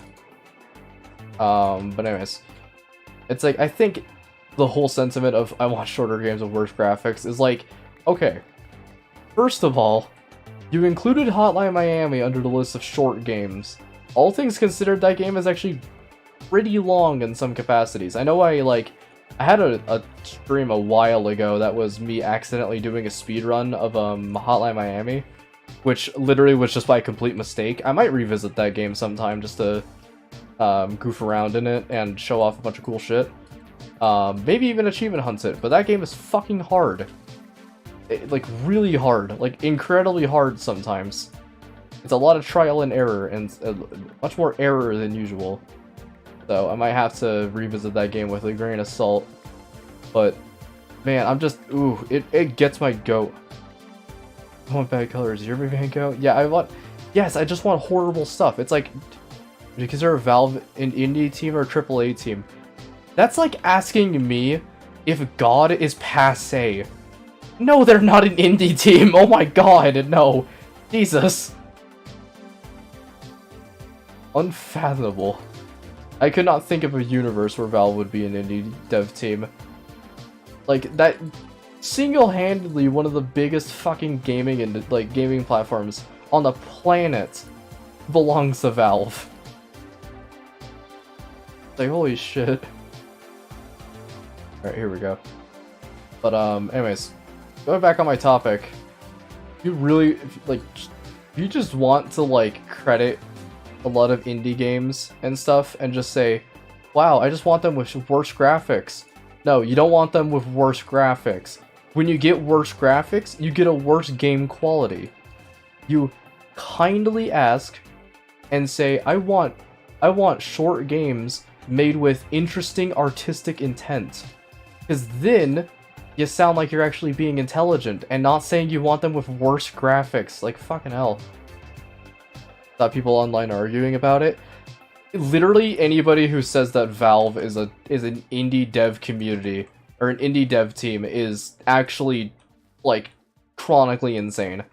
But anyways, it's like, I think the whole sentiment of I want shorter games with worse graphics is like, okay, first of all, you included Hotline Miami under the list of short games. All things considered, that game is actually pretty long in some capacities. I know I had a stream a while ago that was me accidentally doing a speedrun of Hotline Miami, which literally was just by a complete mistake. I might revisit that game sometime just to goof around in it and show off a bunch of cool shit. Maybe even achievement hunt it, but that game is fucking hard. Like, really hard. Like, incredibly hard sometimes. It's a lot of trial and error, and much more error than usual. So I might have to revisit that game with a grain of salt. But, man, I'm just, ooh, it gets my goat. I want bad colors. You're Van Gogh? Yeah, yes, I just want horrible stuff. It's like, do you consider Valve an indie team or a AAA team? That's like asking me if God is passé. No, they're not an indie team. Oh my god, no. Jesus. Unfathomable. I could not think of a universe where Valve would be an indie dev team. Like, that single-handedly one of the biggest fucking gaming platforms on the planet belongs to Valve. Like, holy shit. Alright, here we go. But, anyways, going back on my topic, you really, you just want to, credit a lot of indie games and stuff and just say, wow, I just want them with worse graphics. No, you don't want them with worse graphics. When you get worse graphics, you get a worse game quality. You kindly ask and say, I want short games made with interesting artistic intent. Because then, you sound like you're actually being intelligent and not saying you want them with worse graphics. Like, fucking hell. Thought people online are arguing about it. Literally anybody who says that Valve is an indie dev community or an indie dev team is actually, chronically insane.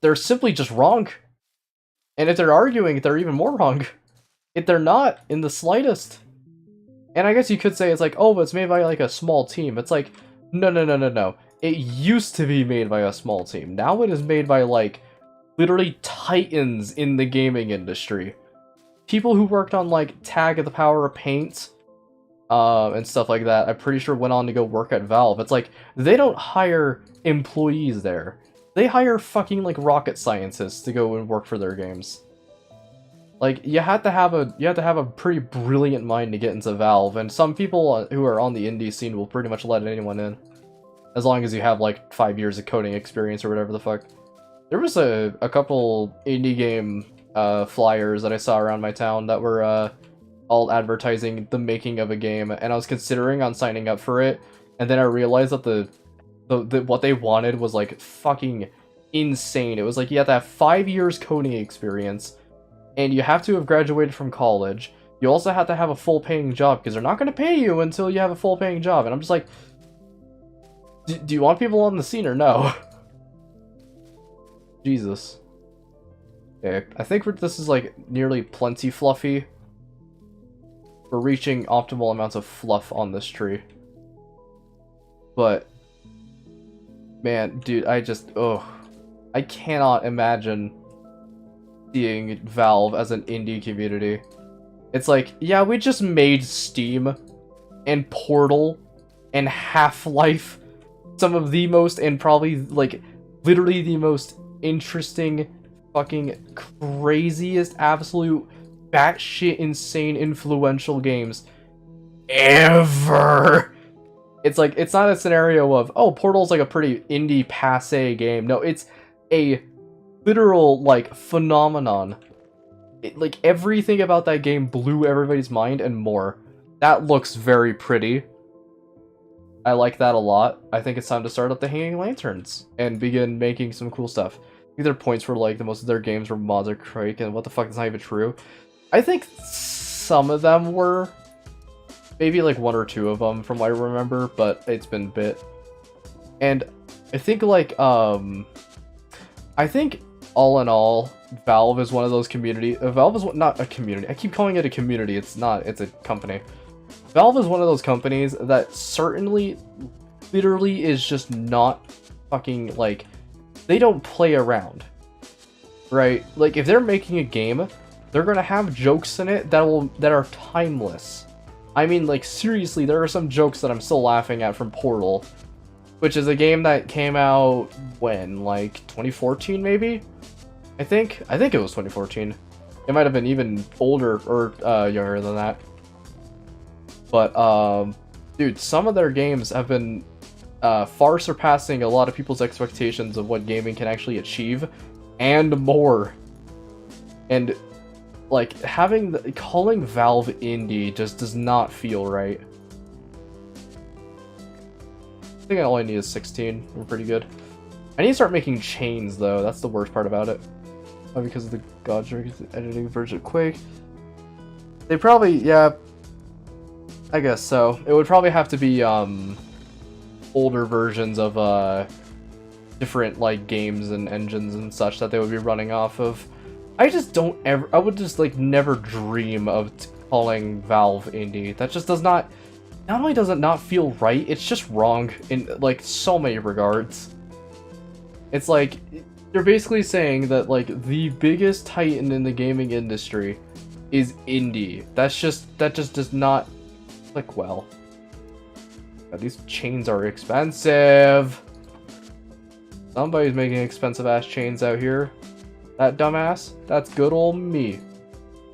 They're simply just wrong. And if they're arguing, they're even more wrong. If they're not, in the slightest. And I guess you could say it's like, oh, but it's made by, a small team. It's like, no. It used to be made by a small team. Now it is made by, literally titans in the gaming industry. People who worked on, Tag of the Power of Paint, and stuff like that, I'm pretty sure went on to go work at Valve. It's like, they don't hire employees there. They hire fucking, rocket scientists to go and work for their games. You have to have a pretty brilliant mind to get into Valve, and some people who are on the indie scene will pretty much let anyone in. As long as you have, 5 years of coding experience or whatever the fuck. There was a couple indie game flyers that I saw around my town that were all advertising the making of a game, and I was considering on signing up for it, and then I realized that what they wanted was fucking insane. It was you have to have 5 years coding experience, and you have to have graduated from college. You also have to have a full paying job, because they're not going to pay you until you have a full paying job. And I'm just like, do you want people on the scene or no? Jesus. Okay, I think this is nearly plenty fluffy. We're reaching optimal amounts of fluff on this tree. But, man, dude, I cannot imagine seeing Valve as an indie community. It's yeah, we just made Steam and Portal and Half-Life some of the most, and probably, literally the most interesting, fucking craziest, absolute batshit insane influential games ever. It's like, it's not a scenario of, oh, Portal's like a pretty indie passe game. No, it's a literal, like, phenomenon. Like, everything about that game blew everybody's mind and more. That looks very pretty. I like that a lot. I think it's time to start up the Hanging Lanterns and begin making some cool stuff. I think their points were like, the most of their games were mods or crake, and what the fuck, is not even true. I think some of them were. Maybe like 1 or 2 of them from what I remember, but it's been a bit. And I think like, I think all in all, Valve is one of those Valve is not a community. I keep calling it a community. It's not. It's a company. Valve is one of those companies that certainly, literally is just not fucking, like, they don't play around. Right? Like, if they're making a game, they're gonna have jokes in it that are timeless. I mean, like, seriously, there are some jokes that I'm still laughing at from Portal, which is a game that came out when, like, 2014 maybe? I think it was 2014. It might have been even older or younger than that. But dude, some of their games have been far surpassing a lot of people's expectations of what gaming can actually achieve and more. And like, calling Valve indie just does not feel right. I think all I need is 16. We're pretty good. I need to start making chains, though. That's the worst part about it. Oh, because of the Godric editing version of Quake. They probably, yeah, I guess so. It would probably have to be older versions of different like games and engines and such that they would be running off of. I just don't ever, I would just like never dream of calling Valve indie. That just does not only does it not feel right, it's just wrong in like so many regards. It's like, you're basically saying that like the biggest titan in the gaming industry is indie. That just does not click well. God, these chains are expensive. Somebody's making expensive ass chains out here. That dumbass? That's good old me,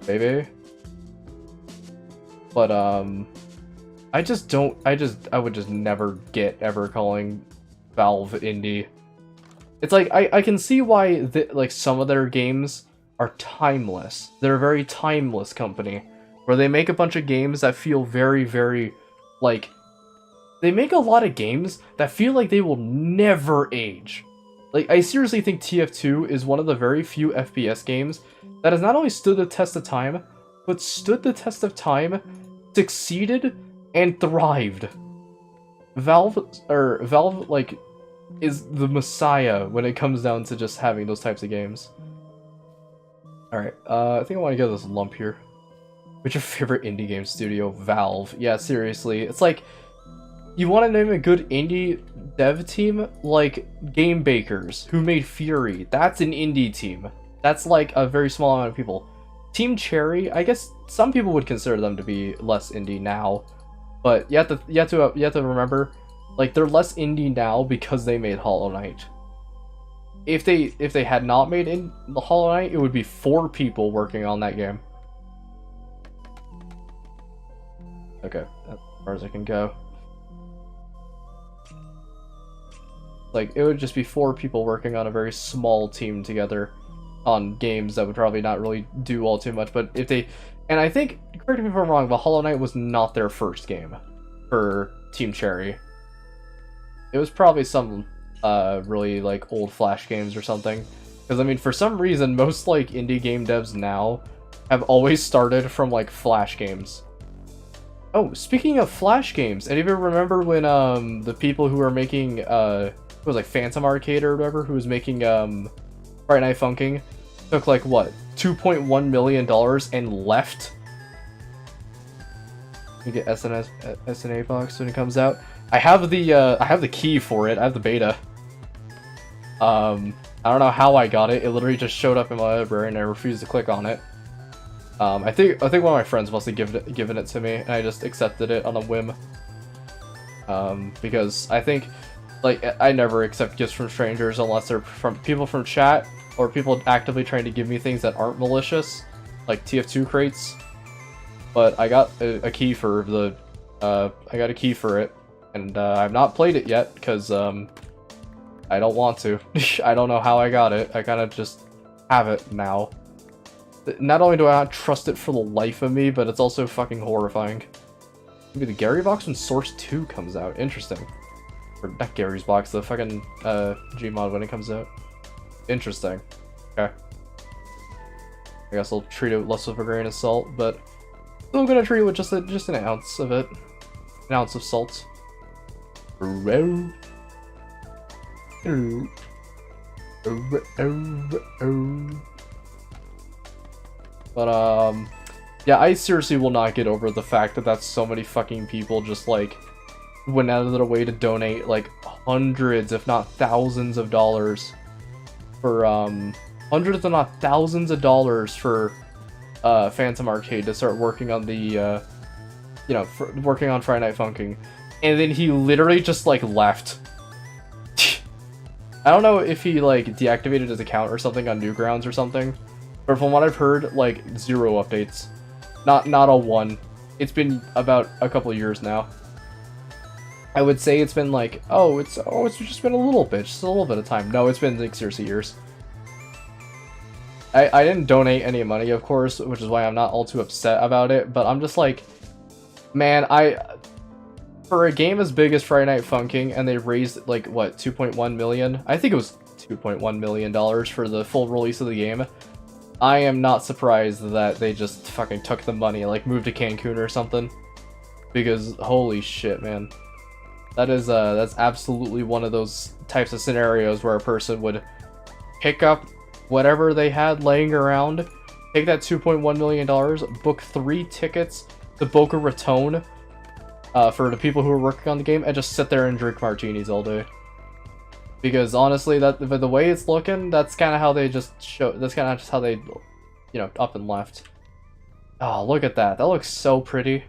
baby. But, I would just never get ever calling Valve indie. It's like, I can see why, like, some of their games are timeless. They're a very timeless company, where they make a bunch of games that feel very, very, like, they make a lot of games that feel like they will never age. Like, I seriously think TF2 is one of the very few FPS games that has not only stood the test of time, but stood the test of time, succeeded, and thrived. Valve, like, is the messiah when it comes down to just having those types of games. Alright, I think I want to get this lump here. What's your favorite indie game studio? Valve. Yeah, seriously. It's like, you want to name a good indie dev team? Like, Game Bakers, who made Fury. That's an indie team. That's like a very small amount of people. Team Cherry, I guess some people would consider them to be less indie now. But you have to remember, like, they're less indie now because they made Hollow Knight. If they had not made the Hollow Knight, it would be 4 people working on that game. Okay, that's as far as I can go. Like, it would just be 4 people working on a very small team together on games that would probably not really do all too much, but if they... And I think, correct me if I'm wrong, but Hollow Knight was not their first game for Team Cherry. It was probably some really, like, old Flash games or something. Because, I mean, for some reason, most, like, indie game devs now have always started from, like, Flash games. Oh, speaking of Flash games, any of you remember when, the people who were making, it was, like, Phantom Arcade or whatever, who was making, Friday Night Funkin', took, like, what, $2.1 million and left? You get SNA box when it comes out. I have the key for it. I have the beta. I don't know how I got it. It literally just showed up in my library and I refused to click on it. I think one of my friends must have given it to me, and I just accepted it on a whim. Because I think, like, I never accept gifts from strangers unless they're from people from chat or people actively trying to give me things that aren't malicious, like TF2 crates. But I got a key for the I got a key for it, and I've not played it yet because I don't want to. I don't know how I got it. I kind of just have it now. Not only do I not trust it for the life of me, but it's also fucking horrifying. Maybe the Gary box when Source 2 comes out. Interesting. Or not Gary's box, the fucking Gmod when it comes out. Interesting. Okay. I guess I'll treat it with less of a grain of salt, but I'm gonna treat it with just an ounce of it. An ounce of salt. But yeah, I seriously will not get over the fact that so many fucking people just like went out of their way to donate like hundreds, if not thousands of dollars for hundreds if not thousands of dollars for Phantom Arcade to start working on the working on Friday Night Funkin', and then he literally just like left. I don't know if he like deactivated his account or something on Newgrounds or something, but from what I've heard, like 0 updates, not a 1. It's been about a couple of years now. I would say it's been like it's just been a little bit, just a little bit of time. No, it's been like seriously years. I didn't donate any money, of course, which is why I'm not all too upset about it, but I'm just like, man, for a game as big as Friday Night Funkin', and they raised like what, 2.1 million? I think it was 2.1 million dollars for the full release of the game. I am not surprised that they just fucking took the money, like moved to Cancun or something, because holy shit, man. That is that's absolutely one of those types of scenarios where a person would pick up whatever they had laying around, take that $2.1 million, book 3 tickets to Boca Raton for the people who are working on the game, and just sit there and drink martinis all day. Because honestly, the way it's looking, that's kind of how they just show. That's kind of just how they, up and left. Oh, look at that! That looks so pretty.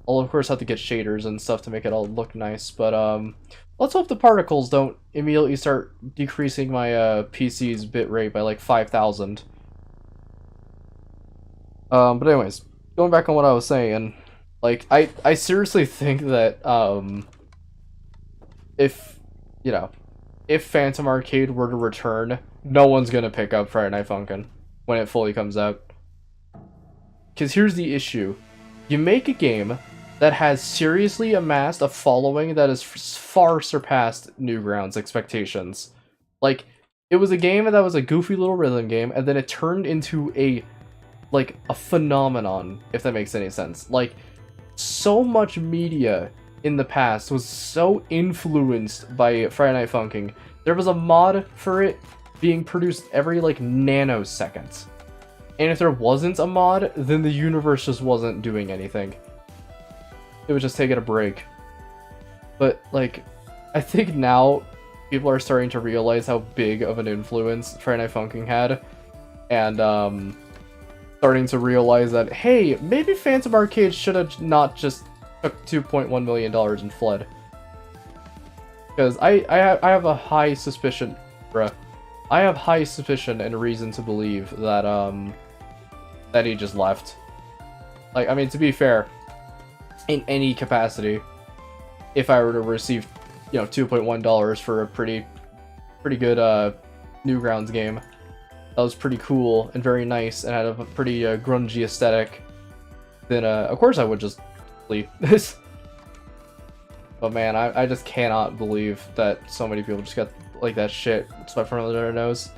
I'll of course have to get shaders and stuff to make it all look nice, but let's hope the particles don't immediately start decreasing my PC's bitrate by like 5,000. But anyways, going back on what I was saying, like I seriously think that if Phantom Arcade were to return, no one's gonna pick up Friday Night Funkin' when it fully comes out. Because here's the issue: you make a game that has seriously amassed a following that has far surpassed Newgrounds' expectations. Like, it was a game that was a goofy little rhythm game, and then it turned into a phenomenon, if that makes any sense. Like, so much media in the past was so influenced by Friday Night Funkin'. There was a mod for it being produced every, like, nanosecond. And if there wasn't a mod, then the universe just wasn't doing anything. It was just taking a break. But, like, I think now people are starting to realize how big of an influence Friday Night Funkin' had. And, starting to realize that, hey, maybe Phantom Arcade should have not just took $2.1 million and fled. Because I have a high suspicion, I have high suspicion and reason to believe that, that he just left. Like, I mean, to be fair, in any capacity, if I were to receive, $2.1 for a pretty good Newgrounds game that was pretty cool and very nice and had a pretty grungy aesthetic, then of course I would just leave. But man, I just cannot believe that so many people just got like that shit swept from under their nose.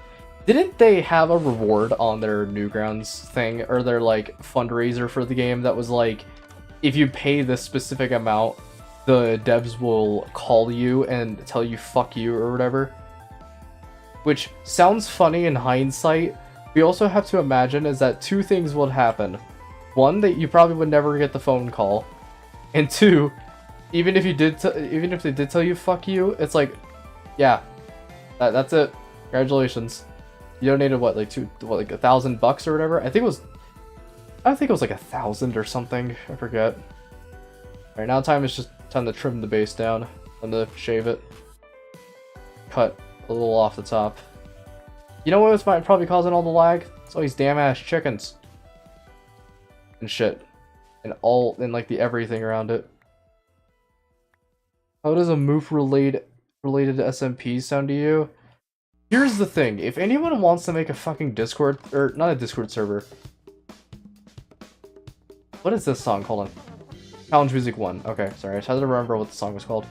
Didn't they have a reward on their Newgrounds thing, or their like fundraiser for the game that was like, if you pay this specific amount, the devs will call you and tell you fuck you or whatever? Which sounds funny in hindsight. We also have to imagine is that 2 things would happen. 1, that you probably would never get the phone call. And 2, even if they did tell you fuck you, it's like, yeah, that's it. Congratulations. You donated what, like $1,000 or whatever? I think it was like 1,000 or something. I forget. Alright, now time to trim the base down. Time to shave it. Cut a little off the top. You know what was probably causing all the lag? It's all these damn ass chickens. And shit. and like the everything around it. How does a move related to SMP sound to you? Here's the thing, if anyone wants to make a fucking Discord, or not a Discord server. What is this song? Hold on. Challenge Music 1. Okay, sorry, I tried to remember what the song was called.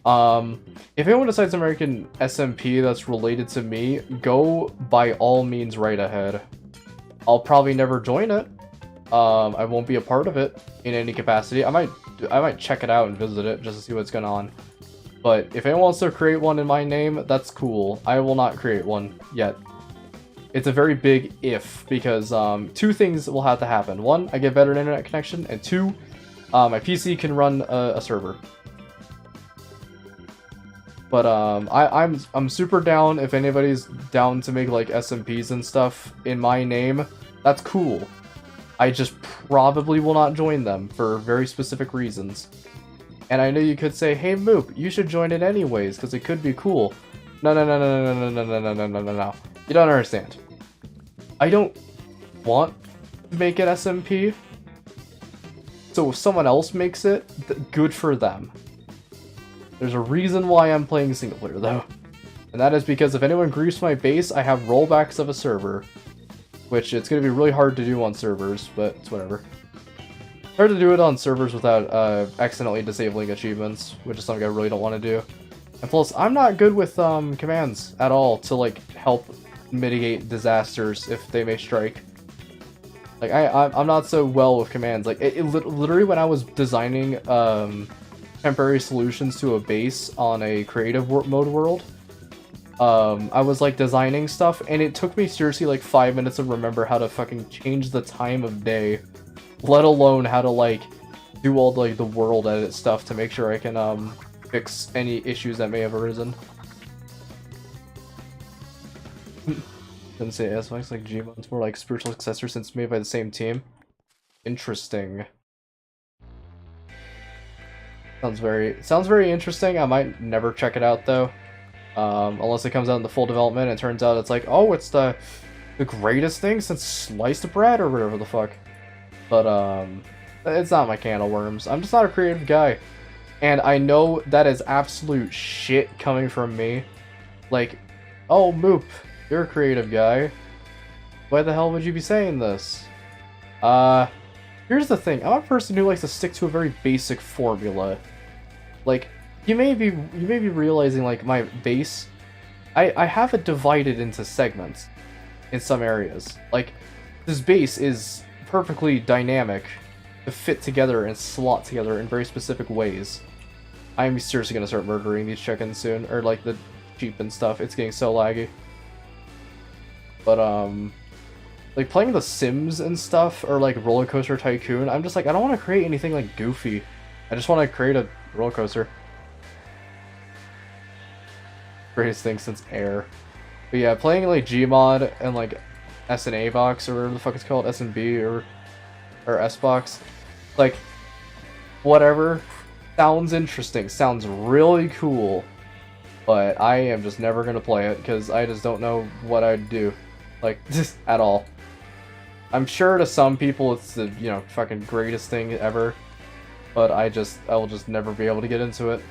If anyone decides to make an SMP that's related to me, go by all means right ahead. I'll probably never join it. I won't be a part of it in any capacity. I might check it out and visit it just to see what's going on. But if anyone wants to create one in my name, that's cool. I will not create one yet. It's a very big if, because two things will have to happen. One, I get better internet connection, and two, my PC can run a server. But I'm super down if anybody's down to make like SMPs and stuff in my name. That's cool. I just probably will not join them for very specific reasons. And I know you could say, hey Moop, you should join it anyways, because it could be cool. No. You don't understand. I don't want to make an SMP. So if someone else makes it, good for them. There's a reason why I'm playing single player though. And that is because if anyone griefs my base, I have rollbacks of a server. Which it's going to be really hard to do on servers, but it's whatever. Hard to do it on servers without accidentally disabling achievements, which is something I really don't want to do. And plus, I'm not good with commands at all to like help mitigate disasters if they may strike. Like I'm not so well with commands. Like literally when I was designing temporary solutions to a base on a creative mode world, I was like designing stuff, and it took me seriously like 5 minutes to remember how to fucking change the time of day, let alone how to like do all like the world edit stuff to make sure I can fix any issues that may have arisen. Didn't say SMX like Gmon, it's more like spiritual successor since made by the same team. Interesting. Sounds very interesting. I might never check it out though. Unless it comes out in the full development and it turns out it's like, oh, it's the greatest thing since sliced bread or whatever the fuck. But it's not my can of worms. I'm just not a creative guy. And I know that is absolute shit coming from me. Like, oh, Moop, you're a creative guy. Why the hell would you be saying this? Here's the thing. I'm a person who likes to stick to a very basic formula. Like, you may be realizing, like, my base, I have it divided into segments in some areas. Like, this base is perfectly dynamic to fit together and slot together in very specific ways. I'm seriously gonna start murdering these chickens soon, or like the sheep and stuff. It's getting so laggy. But like playing The Sims and stuff, or like Roller Coaster Tycoon, I'm just like, I don't want to create anything like goofy. I just want to create a roller coaster. Greatest thing since Air. But yeah, playing like Gmod and like SNA box or whatever the fuck it's called, SNB or S box, like whatever, sounds interesting, sounds really cool, but I am just never gonna play it because I just don't know what I'd do, like just at all. I'm sure to some people it's the, you know, fucking greatest thing ever, but I will just never be able to get into it,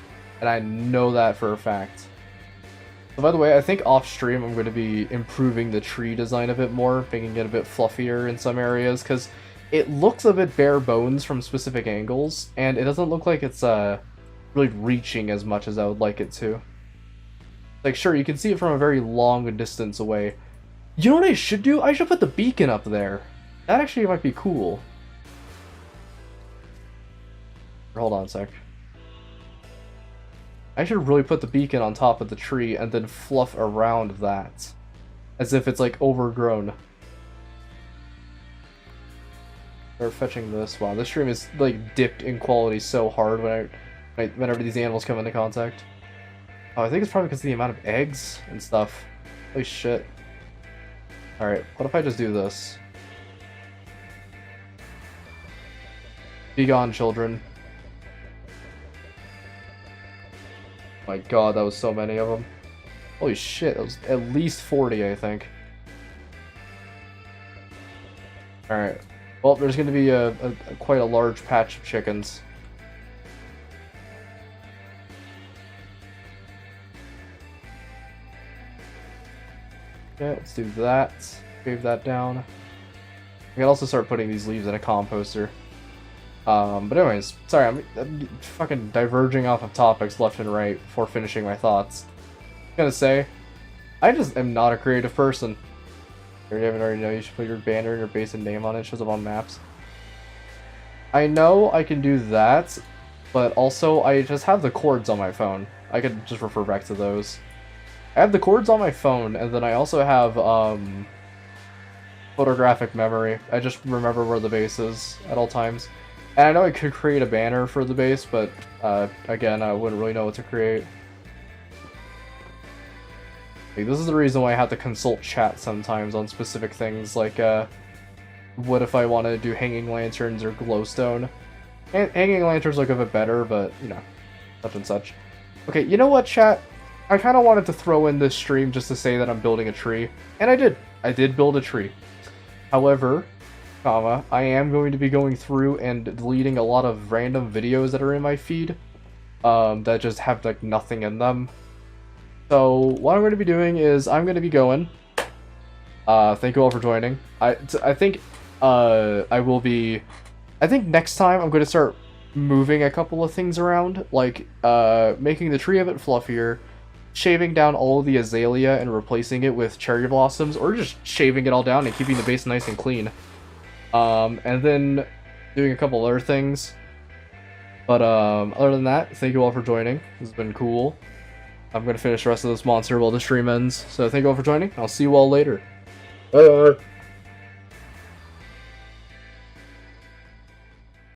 and I know that for a fact. So by the way, I think off stream I'm going to be improving the tree design a bit more, making it a bit fluffier in some areas, because it looks a bit bare bones from specific angles, and it doesn't look like it's really reaching as much as I would like it to. Like, sure, you can see it from a very long distance away. You know what I should do? I should put the beacon up there. That actually might be cool. Hold on a sec. I should really put the beacon on top of the tree and then fluff around that. As if it's like overgrown. Start fetching this. Wow, this stream is like dipped in quality so hard whenever these animals come into contact. Oh, I think it's probably because of the amount of eggs and stuff. Holy shit. Alright, what if I just do this? Be gone, children. My god, that was so many of them. Holy shit, that was at least 40, I think. Alright. Well, there's going to be quite a large patch of chickens. Okay, let's do that. Save that down. I can also start putting these leaves in a composter. But anyways, sorry, I'm fucking diverging off of topics left and right before finishing my thoughts. I'm gonna say, I just am not a creative person. You haven't already know you should put your banner and your base and name on it. It shows up on maps. I know I can do that, but also I just have the chords on my phone. I could just refer back to those. I have the chords on my phone, and then I also have photographic memory. I just remember where the base is at all times. And I know I could create a banner for the base, but again, I wouldn't really know what to create. Like, this is the reason why I have to consult chat sometimes on specific things, like what if I want to do hanging lanterns or glowstone. Hanging lanterns look a bit better, but, you know, such and such. Okay, you know what, chat? I kind of wanted to throw in this stream just to say that I'm building a tree, and I did. I did build a tree. However, I am going to be going through and deleting a lot of random videos that are in my feed that just have like nothing in them. So what I'm going to be doing is I'm going to be going. Thank you all for joining. I think I will be. I think next time I'm going to start moving a couple of things around, like making the tree a bit fluffier, shaving down all of the azalea and replacing it with cherry blossoms, or just shaving it all down and keeping the base nice and clean. And then doing a couple other things. But other than that, thank you all for joining. This has been cool. I'm going to finish the rest of this monster while the stream ends. So thank you all for joining. I'll see you all later. Bye.